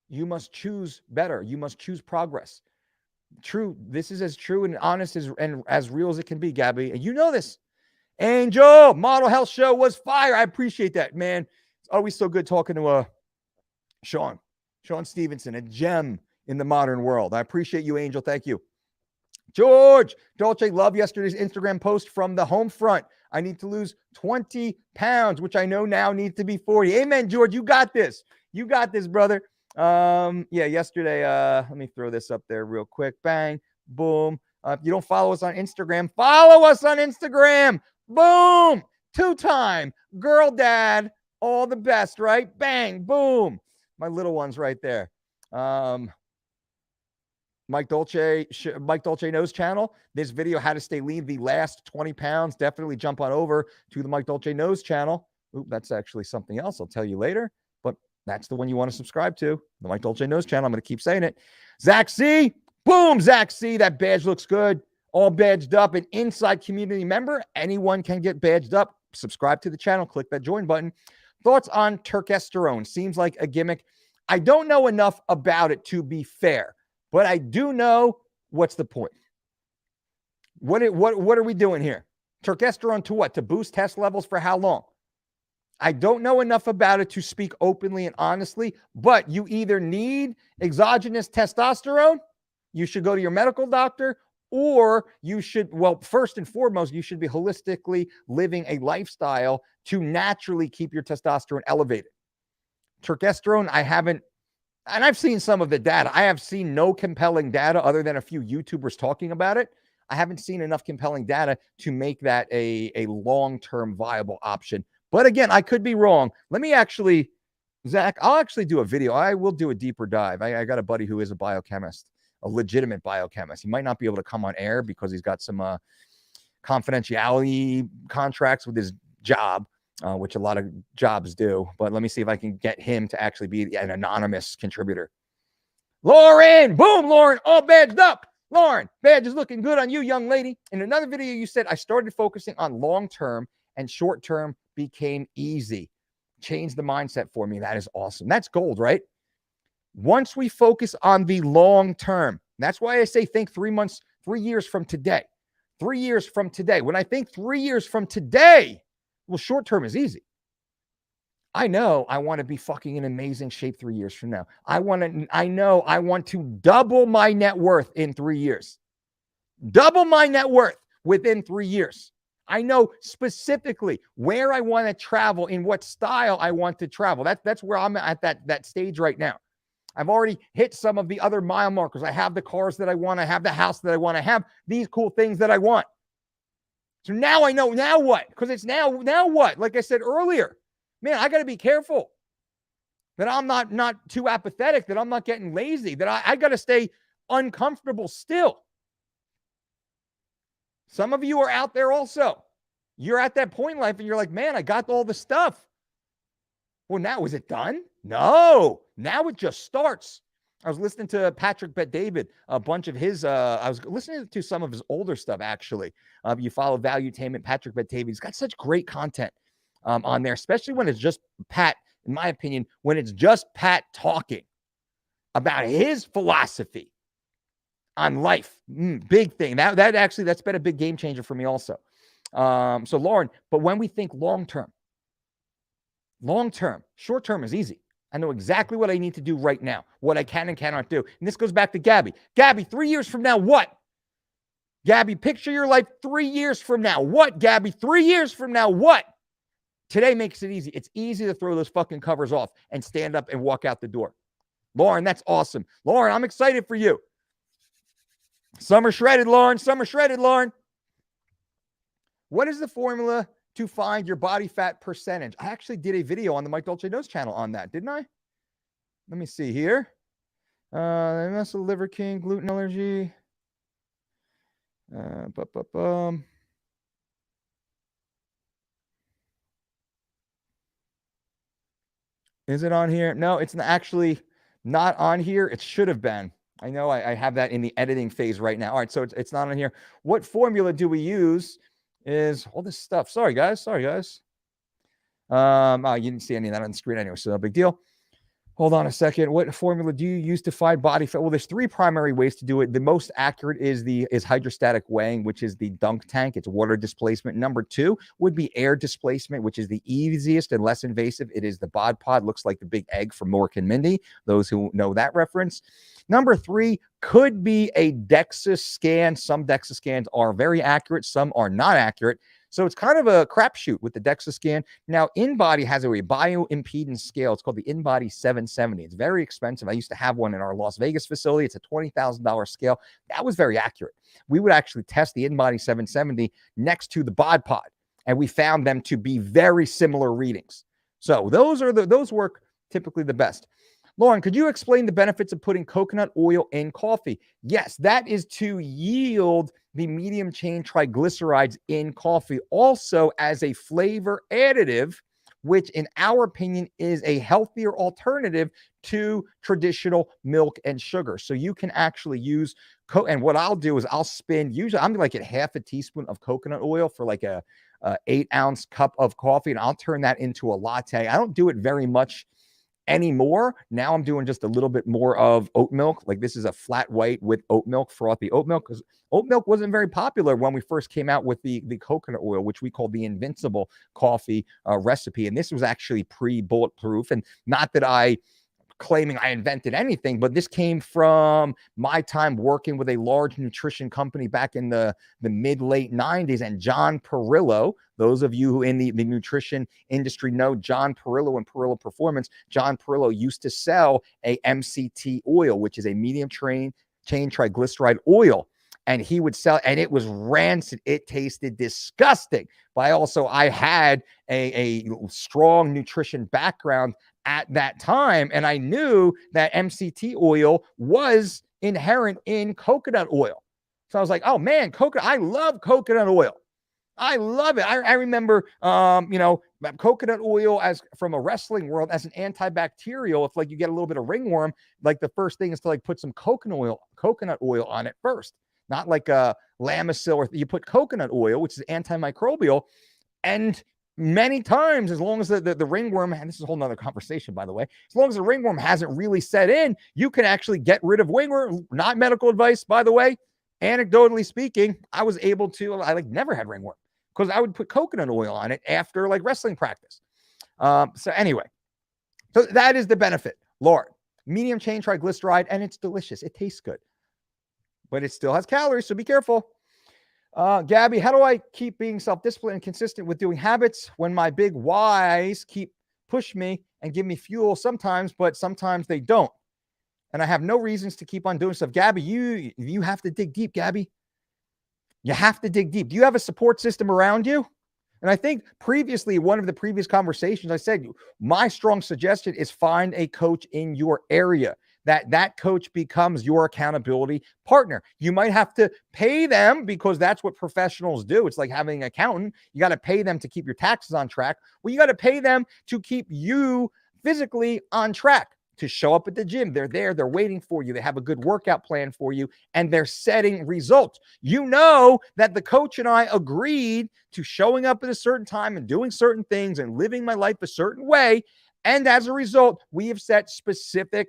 You must choose better. You must choose progress. True. This is as true and honest and as real as it can be, Gabby. And you know this. Angel, Model Health Show was fire. I appreciate that, man. It's always so good talking to Sean Stevenson, a gem in the modern world. I appreciate you, Angel. Thank you. George, Dolce, love yesterday's Instagram post from the home front. I need to lose 20 pounds, which I know now needs to be 40. Amen, George. You got this. You got this, brother. Yesterday, let me throw this up there real quick. Bang, boom. If you don't follow us on Instagram, follow us on Instagram. Boom. 2-time girl dad. All the best, right? Bang, boom. My little ones right there. Mike Dolce Knows channel. This video, how to stay lean the last 20 pounds. Definitely jump on over to the Mike Dolce Knows channel. Ooh, that's actually something else. I'll tell you later. But that's the one you want to subscribe to. The Mike Dolce Knows channel. I'm going to keep saying it. Zach C. Boom, Zach C. That badge looks good. All badged up. An inside community member. Anyone can get badged up. Subscribe to the channel. Click that join button. Thoughts on turkesterone? Seems like a gimmick. I don't know enough about it to be fair. But I do know what's the point. What are we doing here? Turkesterone to what? To boost test levels for how long? I don't know enough about it to speak openly and honestly, but you either need exogenous testosterone, you should go to your medical doctor, or you should, well, first and foremost, you should be holistically living a lifestyle to naturally keep your testosterone elevated. Turkesterone, I haven't, and I've seen some of the data. I have seen no compelling data other than a few YouTubers talking about it. I haven't seen enough compelling data to make that a long-term viable option. But again, I could be wrong. Let me actually, Zach, I'll actually do a video. I will do a deeper dive. I got a buddy who is a biochemist, a legitimate biochemist. He might not be able to come on air because he's got some confidentiality contracts with his job. Which a lot of jobs do. But let me see if I can get him to actually be an anonymous contributor. Lauren, boom, Lauren, all badged up. Lauren, badge is looking good on you, young lady. In another video, you said, I started focusing on long-term and short-term became easy. Changed the mindset for me. That is awesome. That's gold, right? Once we focus on the long-term, that's why I say think 3 months, 3 years from today. 3 years from today. When I think 3 years from today, well, short term is easy. I know I want to be fucking in amazing shape 3 years from now. I know I want to double my net worth in 3 years. Double my net worth within 3 years. I know specifically where I want to travel, in what style I want to travel. That's where I'm at that stage right now. I've already hit some of the other mile markers. I have the cars that I want. I have the house that I want. I have these cool things that I want. So now I know, now what? Because it's now what? Like I said earlier, man, I got to be careful that I'm not too apathetic, that I'm not getting lazy, that I got to stay uncomfortable still. Some of you are out there also. You're at that point in life and you're like, man, I got all the stuff. Well, now is it done? No, now it just starts. I was listening to Patrick Bet-David, a bunch of his, I was listening to some of his older stuff, actually. You follow Valuetainment, Patrick Bet-David. He's got such great content on there, especially when it's just Pat, in my opinion, when it's just Pat talking about his philosophy on life. Big thing. That's been a big game changer for me also. So Lauren, but when we think long-term, short-term is easy. I know exactly what I need to do right now, what I can and cannot do. And this goes back to Gabby. Gabby, 3 years from now, what? Gabby, picture your life 3 years from now. What, Gabby? 3 years from now, what? Today makes it easy. It's easy to throw those fucking covers off and stand up and walk out the door. Lauren, that's awesome. Lauren, I'm excited for you. Summer shredded, Lauren. Summer shredded, Lauren. What is the formula to find your body fat percentage? I actually did a video on the Mike Dolce Knows channel on that, didn't I? Let me see here. Muscle, liver king, gluten allergy. Is it on here? No, it's actually not on here. It should have been. I know I have that in the editing phase right now. All right, so it's not on here. What formula do we use? Is all this stuff. Sorry, guys. Oh, you didn't see any of that on the screen anyway, so no big deal. Hold on a second. What formula do you use to find body fat? Well, there's three primary ways to do it. The most accurate is hydrostatic weighing, which is the dunk tank. It's water displacement. Number two would be air displacement, which is the easiest and less invasive. It is the bod pod. Looks like the big egg from Mork and Mindy, those who know that reference. Number three could be a DEXA scan. Some DEXA scans are very accurate. Some are not accurate. So it's kind of a crapshoot with the DEXA scan. Now, InBody has a bioimpedance scale. It's called the InBody 770. It's very expensive. I used to have one in our Las Vegas facility. It's a $20,000 scale. That was very accurate. We would actually test the InBody 770 next to the bod pod, and we found them to be very similar readings. So those work typically the best. Lauren, could you explain the benefits of putting coconut oil in coffee? Yes, that is to yield the medium chain triglycerides in coffee, also as a flavor additive, which in our opinion is a healthier alternative to traditional milk and sugar. So you can actually use, and what I'll do is I'll spin, usually I'm like at half a teaspoon of coconut oil for like a 8-ounce cup of coffee, and I'll turn that into a latte. I don't do it very much anymore. Now I'm doing just a little bit more of oat milk. Like this is a flat white with oat milk, frothy oat milk, because oat milk wasn't very popular when we first came out with the coconut oil, which we call the Invincible coffee recipe. And this was actually pre-bulletproof. And not that I claiming I invented anything, but this came from my time working with a large nutrition company back in the mid-late 90s. And John Perillo, those of you who in the nutrition industry know John Perillo and Perillo Performance, John Perillo used to sell a MCT oil, which is a medium chain triglyceride oil. And he would sell, and it was rancid. It tasted disgusting. But I had a strong nutrition background at that time, and I knew that MCT oil was inherent in coconut oil. So I was like, oh man, I love coconut oil. I love it. I remember, coconut oil as from a wrestling world as an antibacterial. If like you get a little bit of ringworm, like the first thing is to like put some coconut oil on it first, not like a Lamisil, or you put coconut oil, which is antimicrobial, and many times, as long as the ringworm, and this is a whole nother conversation, by the way, as long as the ringworm hasn't really set in, you can actually get rid of ringworm. Not medical advice, by the way. Anecdotally speaking, I was able to, I like never had ringworm because I would put coconut oil on it after like wrestling practice. So anyway, so that is the benefit. Lord, medium chain triglyceride, and it's delicious. It tastes good, but it still has calories, so be careful. Gabby, how do I keep being self-disciplined and consistent with doing habits when my big whys push me and give me fuel sometimes, but sometimes they don't? And I have no reasons to keep on doing stuff. Gabby, you have to dig deep, Gabby. You have to dig deep. Do you have a support system around you? And I think previously, one of the previous conversations, I said, my strong suggestion is find a coach in your area. That coach becomes your accountability partner. You might have to pay them because that's what professionals do. It's like having an accountant. You got to pay them to keep your taxes on track. Well, you got to pay them to keep you physically on track, to show up at the gym. They're there. They're waiting for you. They have a good workout plan for you, and they're setting results. You know that the coach and I agreed to showing up at a certain time and doing certain things and living my life a certain way. And as a result, we have set specific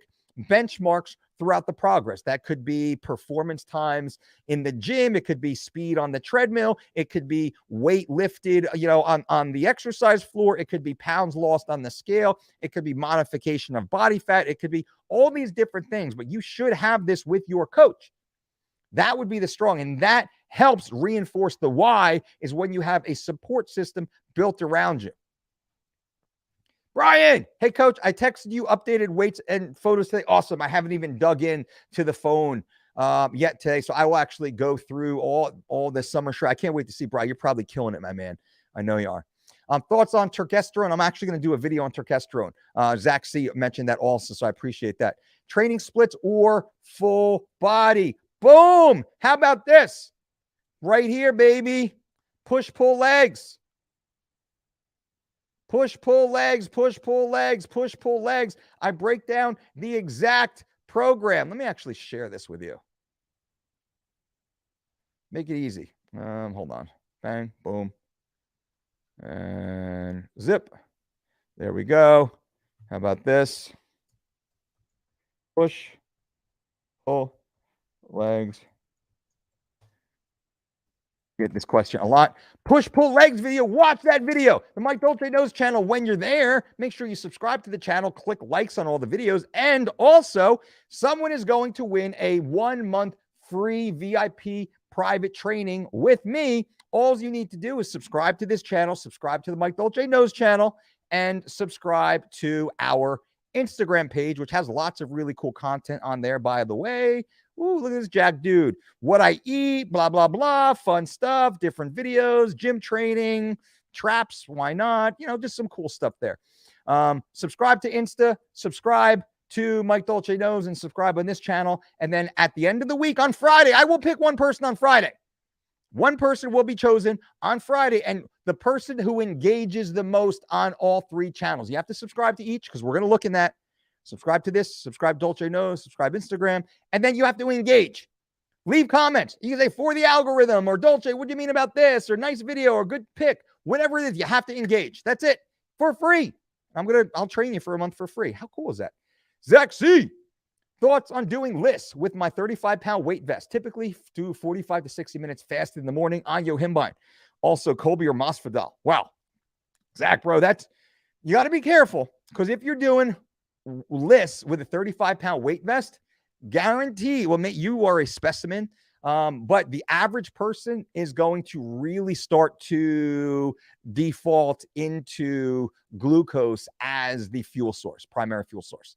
benchmarks throughout the progress. That could be performance times in the gym. It could be speed on the treadmill. It could be weight lifted, on the exercise floor. It could be pounds lost on the scale. It could be modification of body fat. It could be all these different things, but you should have this with your coach. That would be the strong, and that helps reinforce the why, is when you have a support system built around you. Brian, hey coach, I texted you updated weights and photos today. Awesome. I haven't even dug in to the phone yet today, so I will actually go through all the summer shred. I can't wait to see, Brian. You're probably killing it, my man. I know you are. Thoughts on turkesterone? I'm actually going to do a video on turkesterone. Zach C mentioned that also, so I appreciate that. Training splits or full body? Boom! How about this? Right here, baby. Push-pull legs. Push-pull legs, push-pull legs, push-pull legs. I break down the exact program. Let me actually share this with you. Make it easy. Hold on. Bang, boom, and zip. There we go. How about this? Push, pull, legs. Get this question a lot. Push, pull legs video. Watch that video. The Mike Dolce Knows channel. When you're there, make sure you subscribe to the channel, click likes on all the videos. And also, someone is going to win a 1-month free VIP private training with me. All you need to do is subscribe to this channel, subscribe to the Mike Dolce Knows channel, and subscribe to our Instagram page, which has lots of really cool content on there, by the way. Ooh, look at this jack dude. What I eat, blah, blah, blah, fun stuff, different videos, gym training, traps, why not? Just some cool stuff there. Subscribe to Insta, subscribe to Mike Dolce Knows, and subscribe on this channel. And then at the end of the week on Friday, I will pick one person on Friday. One person will be chosen on Friday, and the person who engages the most on all 3 channels. You have to subscribe to each because we're going to look in that. Subscribe to this, subscribe Dolce Knows, subscribe Instagram, and then you have to engage. Leave comments. You can say, for the algorithm, or Dolce, what do you mean about this, or nice video, or good pick, whatever it is, you have to engage. That's it, for free. I'll train you for a month for free. How cool is that? Zach C. Thoughts on doing lists with my 35-pound weight vest. Typically do 45 to 60 minutes fasted in the morning on Yohimbine. Also, Colby or Masvidal. Wow. Zach, bro, you got to be careful, because if you're doing lists with a 35-pound weight vest, guarantee you are a specimen, but the average person is going to really start to default into glucose as the fuel source, primary fuel source,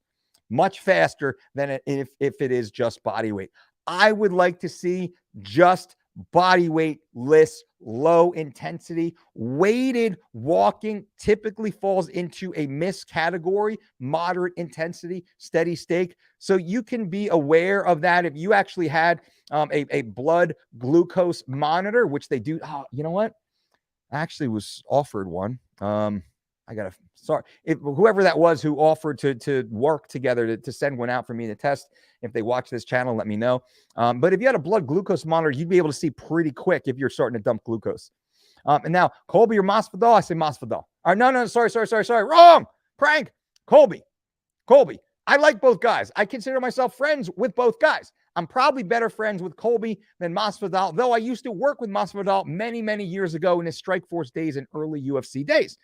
much faster than if it is just body weight. I would like to see just body weight lists, low intensity. Weighted walking typically falls into a miss category, moderate intensity, steady state. So you can be aware of that. If you actually had a blood glucose monitor, which they do. Oh, you know what? I actually was offered one. Whoever that was who offered to work together to send one out for me to test. If they watch this channel, let me know. But if you had a blood glucose monitor, you'd be able to see pretty quick if you're starting to dump glucose. And now, Colby or Masvidal? I say Masvidal. No, sorry. Wrong. Prank. Colby. I like both guys. I consider myself friends with both guys. I'm probably better friends with Colby than Masvidal, though I used to work with Masvidal many, many years ago in his Strikeforce days and early UFC days.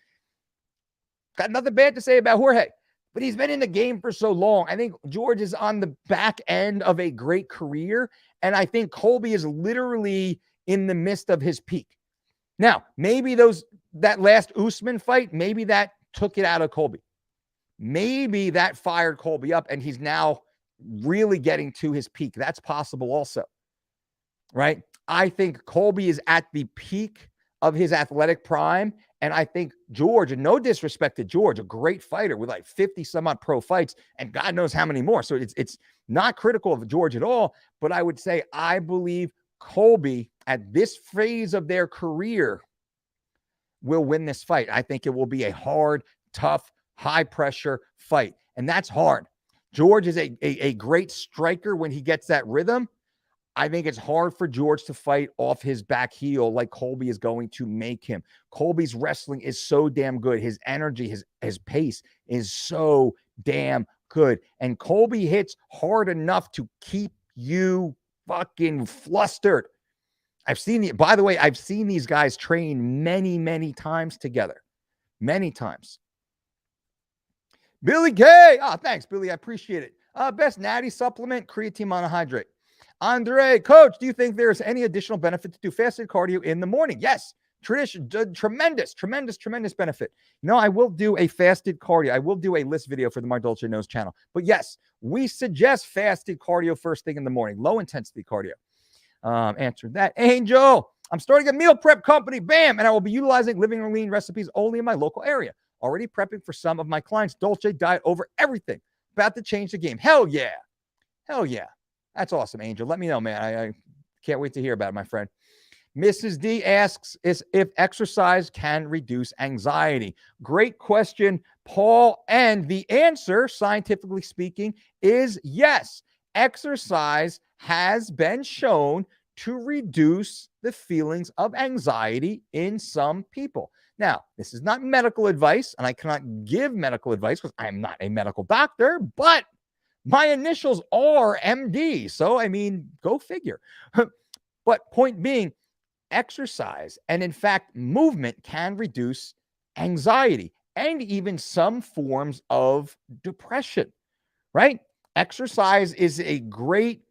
Got nothing bad to say about Jorge, but he's been in the game for so long. I think George is on the back end of a great career, and I think Colby is literally in the midst of his peak. Now, maybe that last Usman fight, maybe that took it out of Colby. Maybe that fired Colby up, and he's now really getting to his peak. That's possible also, right? I think Colby is at the peak of his athletic prime, and I think George, and no disrespect to George, a great fighter with like 50 some odd pro fights and God knows how many more. So it's not critical of George at all, but I would say I believe Colby at this phase of their career will win this fight. I think it will be a hard, tough, high pressure fight. And that's hard. George is a great striker when he gets that rhythm. I think it's hard for George to fight off his back heel like Colby is going to make him. Colby's wrestling is so damn good. His energy, his pace is so damn good. And Colby hits hard enough to keep you fucking flustered. By the way, I've seen these guys train many, many times together. Many times. Billy K. Oh, thanks, Billy. I appreciate it. Best natty supplement, creatine monohydrate. Andre, coach, do you think there's any additional benefit to do fasted cardio in the morning? Yes. Tremendous benefit. I will do a fasted cardio. I will do a list video for the My Dolce Knows channel. But yes, we suggest fasted cardio first thing in the morning, low intensity cardio. Answered that. Angel, I'm starting a meal prep company. Bam. And I will be utilizing Living or Lean recipes only in my local area. Already prepping for some of my clients. Dolce diet over everything. About to change the game. Hell yeah. That's awesome, Angel. Let me know, man. I can't wait to hear about it, my friend. Mrs. D asks if exercise can reduce anxiety. Great question, Paul. And the answer, scientifically speaking, is yes. Exercise has been shown to reduce the feelings of anxiety in some people. Now, this is not medical advice, and I cannot give medical advice because I am not a medical doctor, but my initials are MD. So, I mean, go figure. But point being, exercise and, in fact, movement can reduce anxiety and even some forms of depression, right? Exercise is a great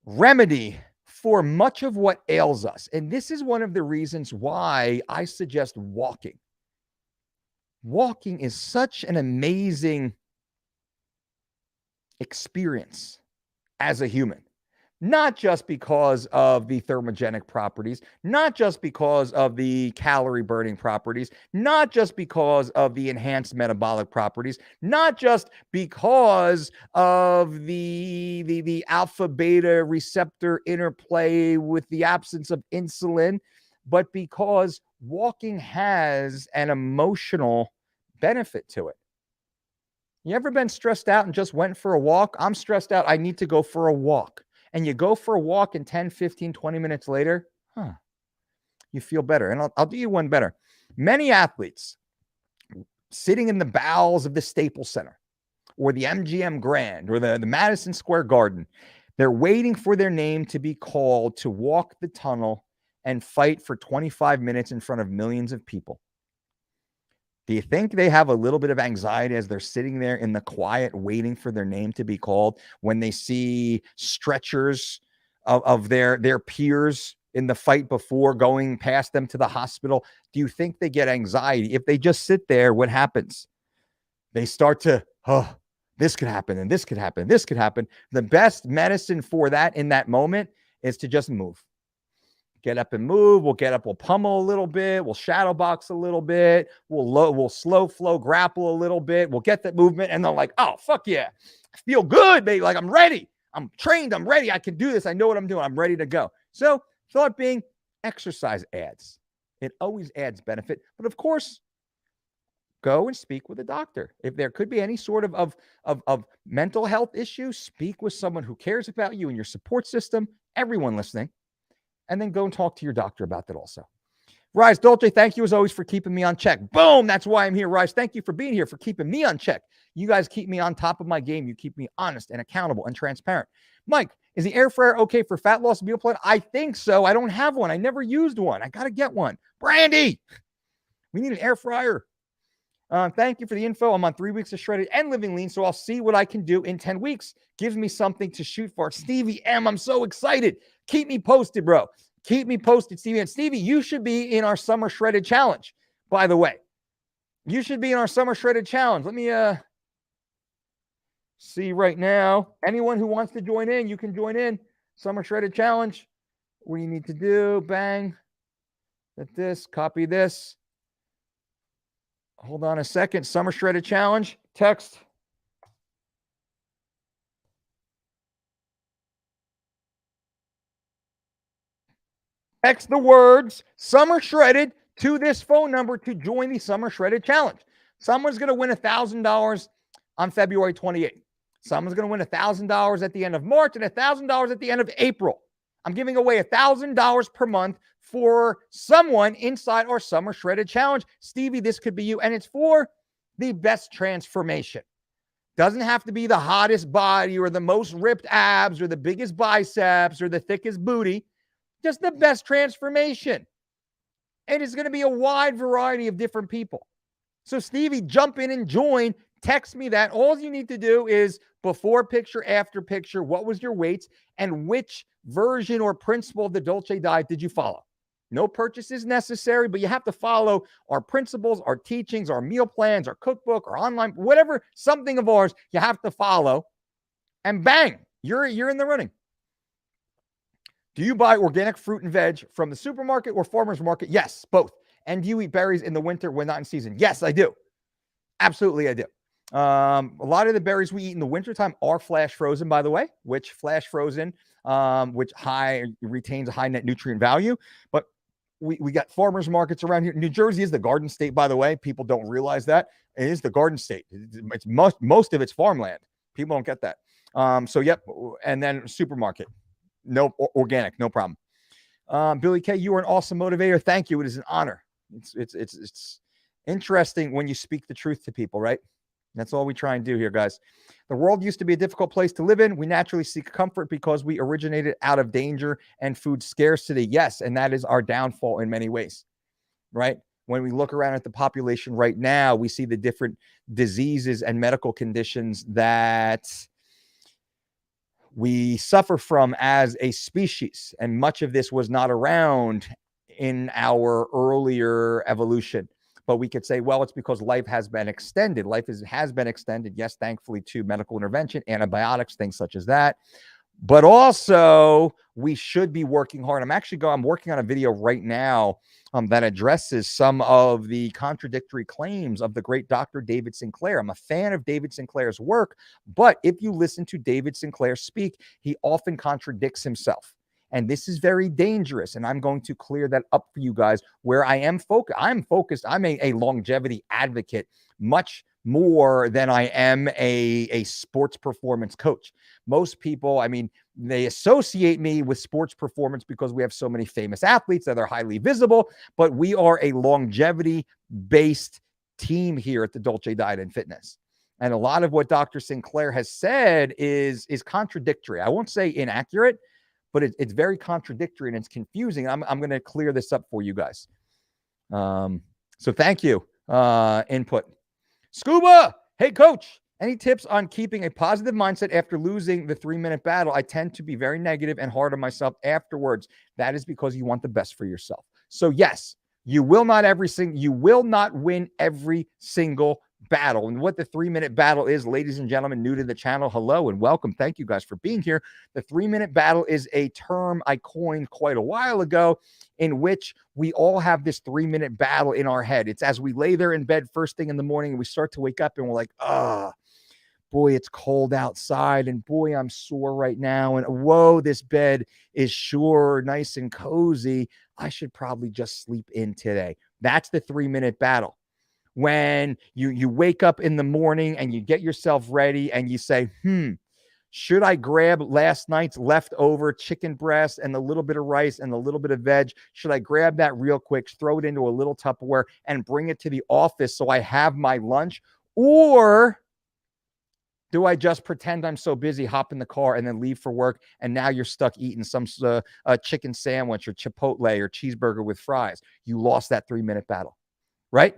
remedy for much of what ails us. And this is one of the reasons why I suggest walking. Walking is such an amazing experience as a human, not just because of the thermogenic properties, not just because of the calorie burning properties, not just because of the enhanced metabolic properties, not just because of the alpha beta receptor interplay with the absence of insulin, but because walking has an emotional benefit to it. You ever been stressed out and just went for a walk? I'm stressed out. I need to go for a walk. And you go for a walk and 10, 15, 20 minutes later, you feel better. And I'll do you one better. Many athletes sitting in the bowels of the Staples Center or the MGM Grand or the Madison Square Garden, they're waiting for their name to be called to walk the tunnel and fight for 25 minutes in front of millions of people. Do you think they have a little bit of anxiety as they're sitting there in the quiet waiting for their name to be called when they see stretchers of their peers in the fight before going past them to the hospital? Do you think they get anxiety? If they just sit there, what happens? They start to, this could happen and this could happen, this could happen. The best medicine for that in that moment is to just move. Get up and move. We'll get up. We'll pummel a little bit. We'll shadow box a little bit. We'll slow flow grapple a little bit. We'll get that movement. And they're like, oh, fuck yeah. I feel good, baby. Like I'm ready. I'm trained. I'm ready. I can do this. I know what I'm doing. I'm ready to go. So thought being, exercise adds. It always adds benefit. But of course, go and speak with a doctor. If there could be any sort of mental health issue, speak with someone who cares about you and your support system, everyone listening. And then go and talk to your doctor about that also. Rise, Dolce, thank you as always for keeping me on check. Boom, that's why I'm here, Rise. Thank you for being here, for keeping me on check. You guys keep me on top of my game. You keep me honest and accountable and transparent. Mike, is the air fryer okay for fat loss meal plan? I think so. I don't have one. I never used one. I got to get one. Brandy, we need an air fryer. Thank you for the info. I'm on 3 weeks of shredded and living lean, so I'll see what I can do in 10 weeks. Gives me something to shoot for. Stevie M, I'm so excited. Keep me posted, bro. Keep me posted, Stevie. And Stevie, you should be in our summer shredded challenge, by the way. You should be in our summer shredded challenge. Let me see right now. Anyone who wants to join in, you can join in. Summer shredded challenge. What do you need to do? Bang. Hit this. Copy this. Hold on a second. Summer shredded challenge. Text. Text the words summer shredded to this phone number to join the summer shredded challenge. Someone's going to win $1,000 on February 28th. Someone's going to win $1,000 at the end of March and $1,000 at the end of April. I'm giving away $1,000 per month for someone inside our summer shredded challenge. Stevie, this could be you. And it's for the best transformation. Doesn't have to be the hottest body or the most ripped abs or the biggest biceps or the thickest booty. Just the best transformation. And it's going to be a wide variety of different people. So Stevie, jump in and join. Text me that. All you need to do is before picture, after picture, what was your weights and which version or principle of the Dolce diet did you follow? No purchases necessary, but you have to follow our principles, our teachings, our meal plans, our cookbook, our online, whatever, something of ours you have to follow. And bang, you're in the running. Do you buy organic fruit and veg from the supermarket or farmer's market? Yes, both. And do you eat berries in the winter when not in season? Yes, I do. Absolutely, I do. A lot of the berries we eat in the wintertime are flash frozen, by the way, which flash frozen, which retains a high net nutrient value. But we got farmers markets around here. New Jersey is the garden state, by the way. People don't realize that. It is the garden state. It's most of it's farmland. People don't get that. So, yep. And then supermarket. No, organic, no problem. Billy K, you are an awesome motivator. Thank you. It is an honor. It's interesting when you speak the truth to people, right? That's all we try and do here, guys. The world used to be a difficult place to live in. We naturally seek comfort because we originated out of danger and food scarcity. Yes, and that is our downfall in many ways, right? When we look around at the population right now, we see the different diseases and medical conditions that we suffer from as a species. And much of this was not around in our earlier evolution. But we could say, well, it's because life has been extended. Life has been extended, yes, thankfully, to medical intervention, antibiotics, things such as that. But also, we should be working hard. I'm working on a video right now that addresses some of the contradictory claims of the great Dr. David Sinclair. I'm a fan of David Sinclair's work, but if you listen to David Sinclair speak, he often contradicts himself. And this is very dangerous. And I'm going to clear that up for you guys where I am focused. I'm focused. I'm a longevity advocate, much more than I am a sports performance coach. Most people, I mean, they associate me with sports performance because we have so many famous athletes that are highly visible, but we are a longevity-based team here at the Dolce Diet and Fitness. And a lot of what Dr. Sinclair has said is contradictory. I won't say inaccurate, but it's very contradictory and it's confusing. I'm going to clear this up for you guys. So thank you. Input. Scuba, hey, coach, any tips on keeping a positive mindset after losing the 3-minute battle? I tend to be very negative and hard on myself afterwards. That is because you want the best for yourself. So yes, you will not win every single battle. And what the 3-minute battle is, ladies and gentlemen, new to the channel, hello and welcome. Thank you guys for being here. The 3-minute battle is a term I coined quite a while ago in which we all have this 3-minute battle in our head. It's as we lay there in bed first thing in the morning and we start to wake up and we're like, boy, it's cold outside, and boy, I'm sore right now, and whoa, this bed is sure nice and cozy. I should probably just sleep in today. That's the 3-minute battle. When you wake up in the morning and you get yourself ready and you say, should I grab last night's leftover chicken breast and a little bit of rice and a little bit of veg? Should I grab that real quick, throw it into a little Tupperware and bring it to the office so I have my lunch? Or do I just pretend I'm so busy, hop in the car and then leave for work, and now you're stuck eating some chicken sandwich or Chipotle or cheeseburger with fries? You lost that 3-minute battle, right?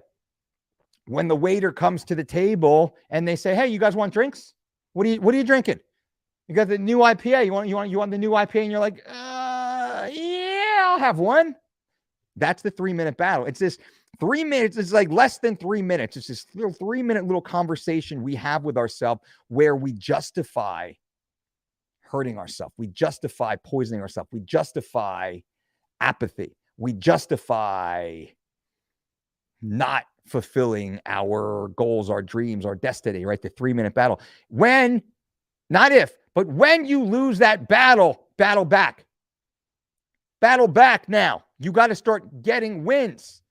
When the waiter comes to the table and they say, hey, you guys want drinks? What are you drinking? You got the new IPA. You want the new IPA? And you're like, yeah, I'll have one. That's the 3-minute battle. It's this 3 minutes. It's like less than 3 minutes. It's this little 3-minute little conversation we have with ourselves where we justify hurting ourselves. We justify poisoning ourselves. We justify apathy. We justify not fulfilling our goals, our dreams, our destiny, right? The 3-minute battle. When, not if, but when you lose that battle, battle back. Battle back now. You got to start getting wins,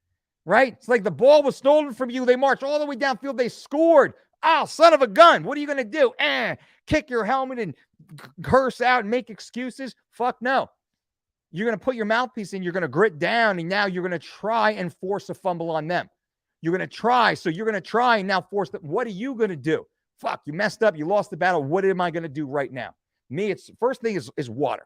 right? It's like the ball was stolen from you. They marched all the way downfield. They scored. Oh, son of a gun. What are you going to do? Kick your helmet and curse out and make excuses? Fuck no. You're going to put your mouthpiece in. You're going to grit down, and now you're going to try and force a fumble on them. You're going to try. So you're going to try and now force them. What are you going to do? Fuck, you messed up. You lost the battle. What am I going to do right now? Me, it's first thing is water.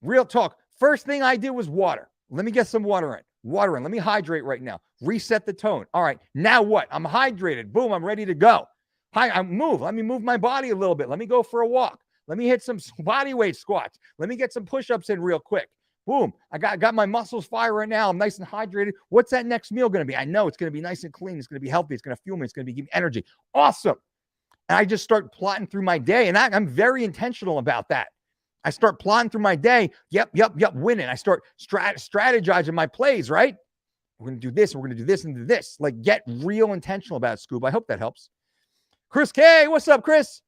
Real talk. First thing I do is water. Let me get some water in. Water in. Let me hydrate right now. Reset the tone. All right. Now what? I'm hydrated. Boom. I'm ready to go. I move. Let me move my body a little bit. Let me go for a walk. Let me hit some body weight squats. Let me get some push-ups in real quick. Boom. I got my muscles firing now. I'm nice and hydrated. What's that next meal going to be? I know it's going to be nice and clean. It's going to be healthy. It's going to fuel me. It's going to give me energy. Awesome. And I just start plotting through my day. And I'm very intentional about that. I start plotting through my day. Yep, winning. I start strategizing my plays, right? We're going to do this. We're going to do this and do this. Like, get real intentional about it, Scoob. I hope that helps. Chris K. What's up, Chris?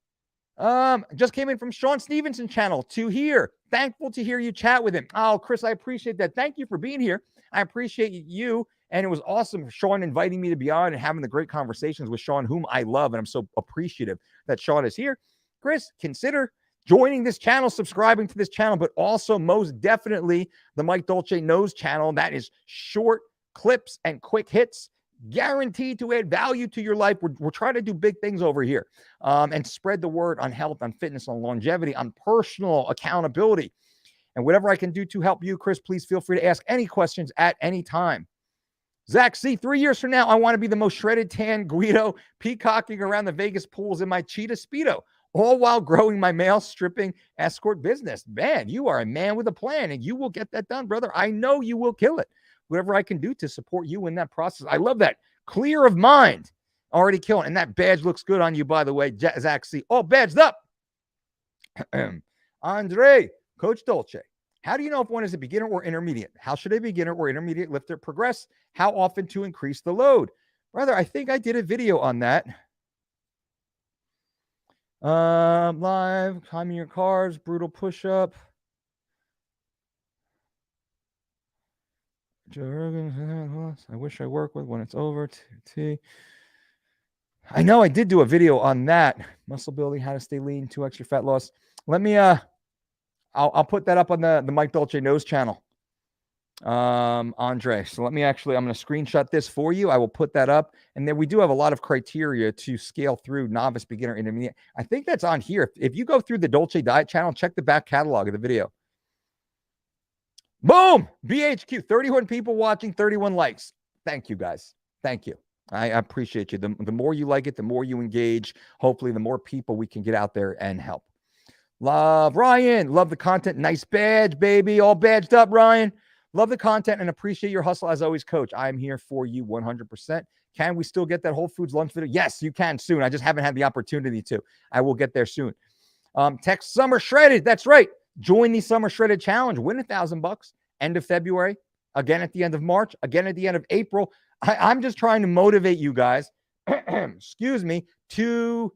Just came in from Sean Stevenson's channel to here. Thankful to hear you chat with him. Oh, Chris, I appreciate that. Thank you for being here. I appreciate you. And it was awesome, Sean, inviting me to be on and having the great conversations with Sean, whom I love. And I'm so appreciative that Sean is here. Chris, consider joining this channel, subscribing to this channel, but also most definitely the Mike Dolce Knows channel. That is short clips and quick hits, guaranteed to add value to your life. We're trying to do big things over here and spread the word on health, on fitness, on longevity, on personal accountability. And whatever I can do to help you, Chris, please feel free to ask any questions at any time. Zach C., 3 years from now, I want to be the most shredded tan Guido, peacocking around the Vegas pools in my cheetah Speedo, all while growing my male stripping escort business. Man, you are a man with a plan, and you will get that done, brother. I know you will kill it. Whatever I can do to support you in that process. I love that. Clear of mind. Already killing. And that badge looks good on you, by the way, Zach C. All badged up. Andre, Coach Dolce. How do you know if one is a beginner or intermediate? How should a beginner or intermediate lifter progress? How often to increase the load? Brother, I think I did a video on that. Live, climbing your cars, brutal push-up. I wish I work with when it's over. I know I did do a video on that. Muscle building, how to stay lean, 2 extra fat loss. Let me, I'll put that up on the Mike Dolce Knows channel, Andre. So let me I'm going to screenshot this for you. I will put that up. And then we do have a lot of criteria to scale through novice, beginner, intermediate. I think that's on here. If you go through the Dolce Diet channel, check the back catalog of the video. Boom! BHQ, 31 people watching, 31 likes. Thank you, guys. Thank you. I appreciate you. The more you like it, the more you engage. Hopefully, the more people we can get out there and help. Love, Ryan. Love the content. Nice badge, baby. All badged up, Ryan. Love the content and appreciate your hustle as always, Coach. I'm here for you 100%. Can we still get that Whole Foods lunch video? Yes, you can soon. I just haven't had the opportunity to. I will get there soon. Text Summer Shredded. That's right. Join the Summer Shredded Challenge. Win $1,000. End of February. Again at the end of March. Again at the end of April. I'm just trying to motivate you guys, excuse me, to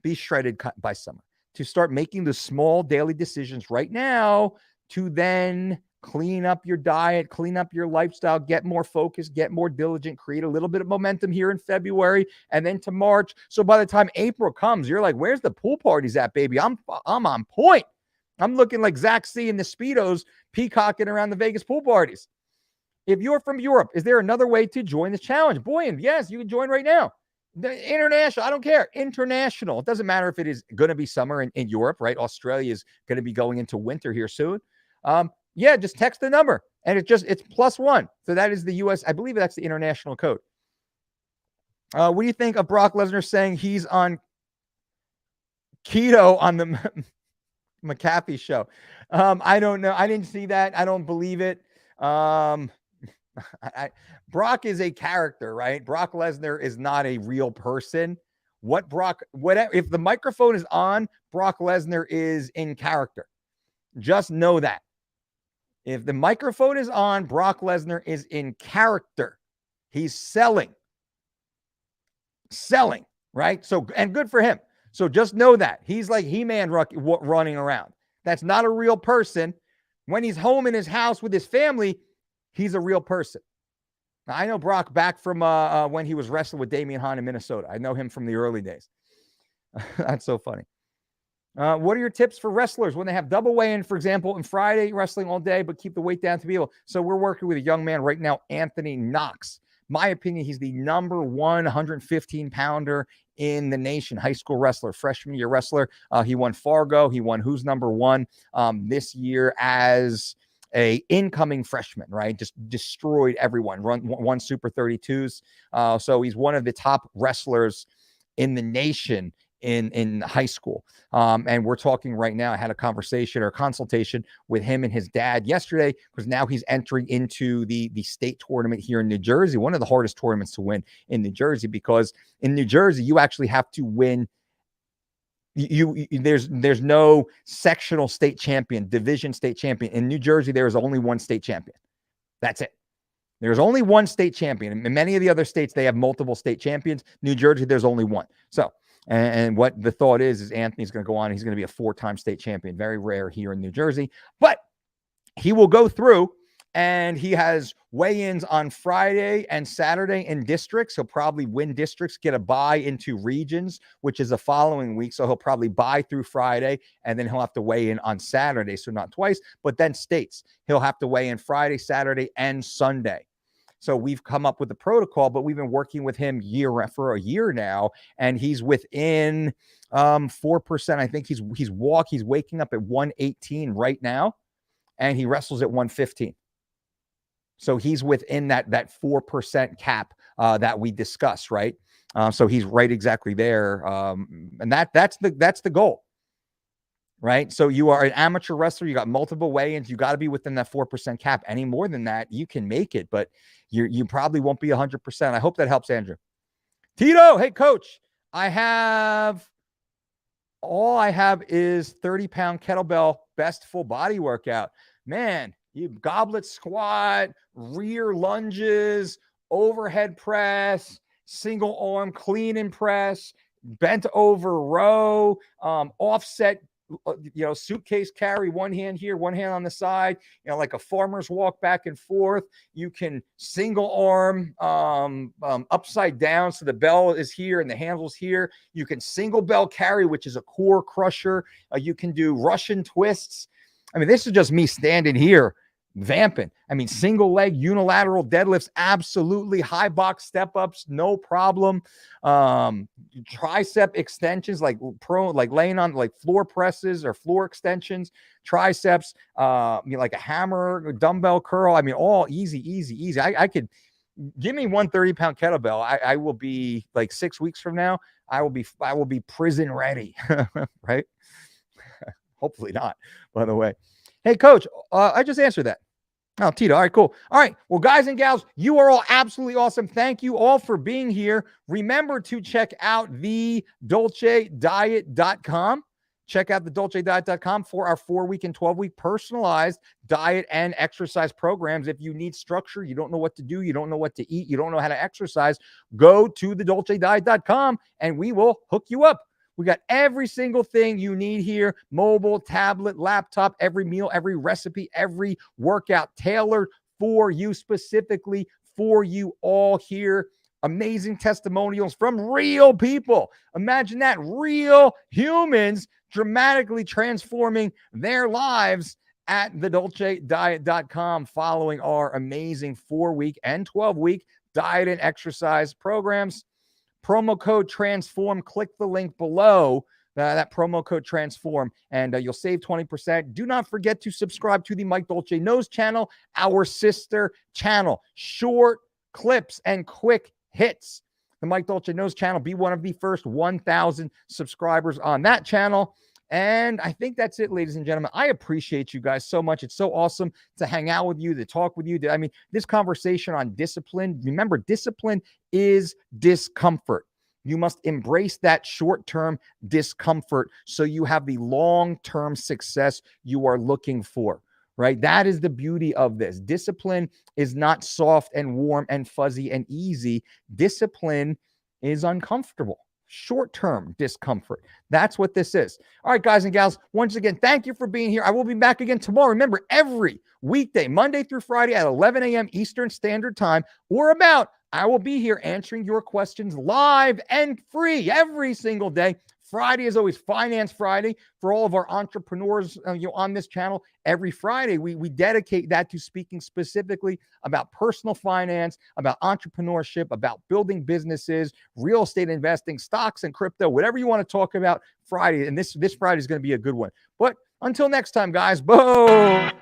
be shredded by summer. To start making the small daily decisions right now to then clean up your diet, clean up your lifestyle, get more focused, get more diligent, create a little bit of momentum here in February and then to March. So by the time April comes, you're like, where's the pool parties at, baby? I'm on point. I'm looking like Zach C. in the Speedos peacocking around the Vegas pool parties. If you're from Europe, is there another way to join this challenge? Boyan, yes, you can join right now. The international, I don't care. International. It doesn't matter if it is going to be summer in Europe, right? Australia is going to be going into winter here soon. Yeah, just text the number. And it's +1. So that is the US. I believe that's the international code. What do you think of Brock Lesnar saying he's on keto on the McAfee show? I don't know. I didn't see that. I don't believe it. Brock is a character, right? Brock Lesnar is not a real person. If the microphone is on, Brock Lesnar is in character. Just know that. If the microphone is on, Brock Lesnar is in character. He's selling, right? So, and good for him. So just know that. He's like He-Man running around. That's not a real person. When he's home in his house with his family, he's a real person. Now, I know Brock back from when he was wrestling with Damian Hahn in Minnesota. I know him from the early days. That's so funny. What are your tips for wrestlers when they have double weigh-in, for example, and Friday wrestling all day, but keep the weight down to be able? So we're working with a young man right now, Anthony Knox. My opinion, he's the number 115-pounder in the nation, high school wrestler, freshman year wrestler. He won Fargo. He won Who's Number One this year as a incoming freshman, right? Just destroyed everyone, won Super 32s. So he's one of the top wrestlers in the nation in high school. And we're talking right now. I had a consultation with him and his dad yesterday, because now he's entering into the state tournament here in New Jersey, one of the hardest tournaments to win in New Jersey, because in New Jersey, you actually have to win. There's no sectional state champion, division state champion. In New Jersey, there is only one state champion. That's it. There's only one state champion. In many of the other states, they have multiple state champions. New Jersey, there's only one. So, and what the thought is Anthony's going to go on. He's going to be a 4-time state champion. Very rare here in New Jersey, but he will go through, and he has weigh-ins on Friday and Saturday in districts. He'll probably win districts, get a bye into regions, which is the following week. So he'll probably bye through Friday, and then he'll have to weigh in on Saturday. So not twice, but then states. He'll have to weigh in Friday, Saturday, and Sunday. So we've come up with the protocol, but we've been working with him for a year now, and he's within 4%. I think he's waking up at 118 right now, and he wrestles at 115. So he's within that 4% cap that we discussed, right? So he's right exactly there, and that's the goal. Right. So you are an amateur wrestler. You got multiple weigh-ins. You got to be within that 4% cap. Any more than that, you can make it, but you probably won't be 100%. I hope that helps, Andrew. Tito, hey, coach, all I have is 30-pound kettlebell best full body workout. Man, you goblet squat, rear lunges, overhead press, single arm clean and press, bent over row, offset, suitcase carry, one hand here, one hand on the side, like a farmer's walk back and forth. You can single arm upside down, so the bell is here and the handle's here. You can single bell carry, which is a core crusher. You can do Russian twists. I mean, this is just me standing here vamping. I mean, single leg unilateral deadlifts, absolutely. High box step ups, no problem. Tricep extensions, like laying on like floor presses or floor extensions, triceps, like a hammer, dumbbell curl. I mean, all easy. I could give me 130-pound kettlebell. I will be like 6 weeks from now. I will be prison ready, right? Hopefully not, by the way. Hey, coach, I just answered that. Oh, Tito. All right, cool. All right. Well, guys and gals, you are all absolutely awesome. Thank you all for being here. Remember to check out the DolceDiet.com. Check out the DolceDiet.com for our 4-week and 12-week personalized diet and exercise programs. If you need structure, you don't know what to do, you don't know what to eat, you don't know how to exercise, go to the DolceDiet.com and we will hook you up. We got every single thing you need here: mobile, tablet, laptop, every meal, every recipe, every workout tailored for you, specifically for you all here. Amazing testimonials from real people. Imagine that, real humans dramatically transforming their lives at the DolceDiet.com following our amazing 4-week and 12-week diet and exercise programs. Promo code TRANSFORM. Click the link below, that promo code TRANSFORM, and you'll save 20%. Do not forget to subscribe to the Mike Dolce Knows channel, our sister channel. Short clips and quick hits. The Mike Dolce Knows channel. Be one of the first 1,000 subscribers on that channel. And I think that's it, ladies and gentlemen. I appreciate you guys so much. It's so awesome to hang out with you, to talk with you. I mean, this conversation on discipline, remember, discipline is discomfort. You must embrace that short-term discomfort so you have the long-term success you are looking for, right? That is the beauty of this. Discipline is not soft and warm and fuzzy and easy. Discipline is uncomfortable. Short-term discomfort. That's what this is. All right, guys and gals, once again, thank you for being here. I will be back again tomorrow. Remember, every weekday, Monday through Friday at 11 a.m. Eastern Standard Time or about, I will be here answering your questions live and free every single day. Friday is always Finance Friday for all of our entrepreneurs on this channel. Every Friday, we dedicate that to speaking specifically about personal finance, about entrepreneurship, about building businesses, real estate investing, stocks and crypto, whatever you want to talk about Friday. And this Friday is going to be a good one. But until next time, guys, boom.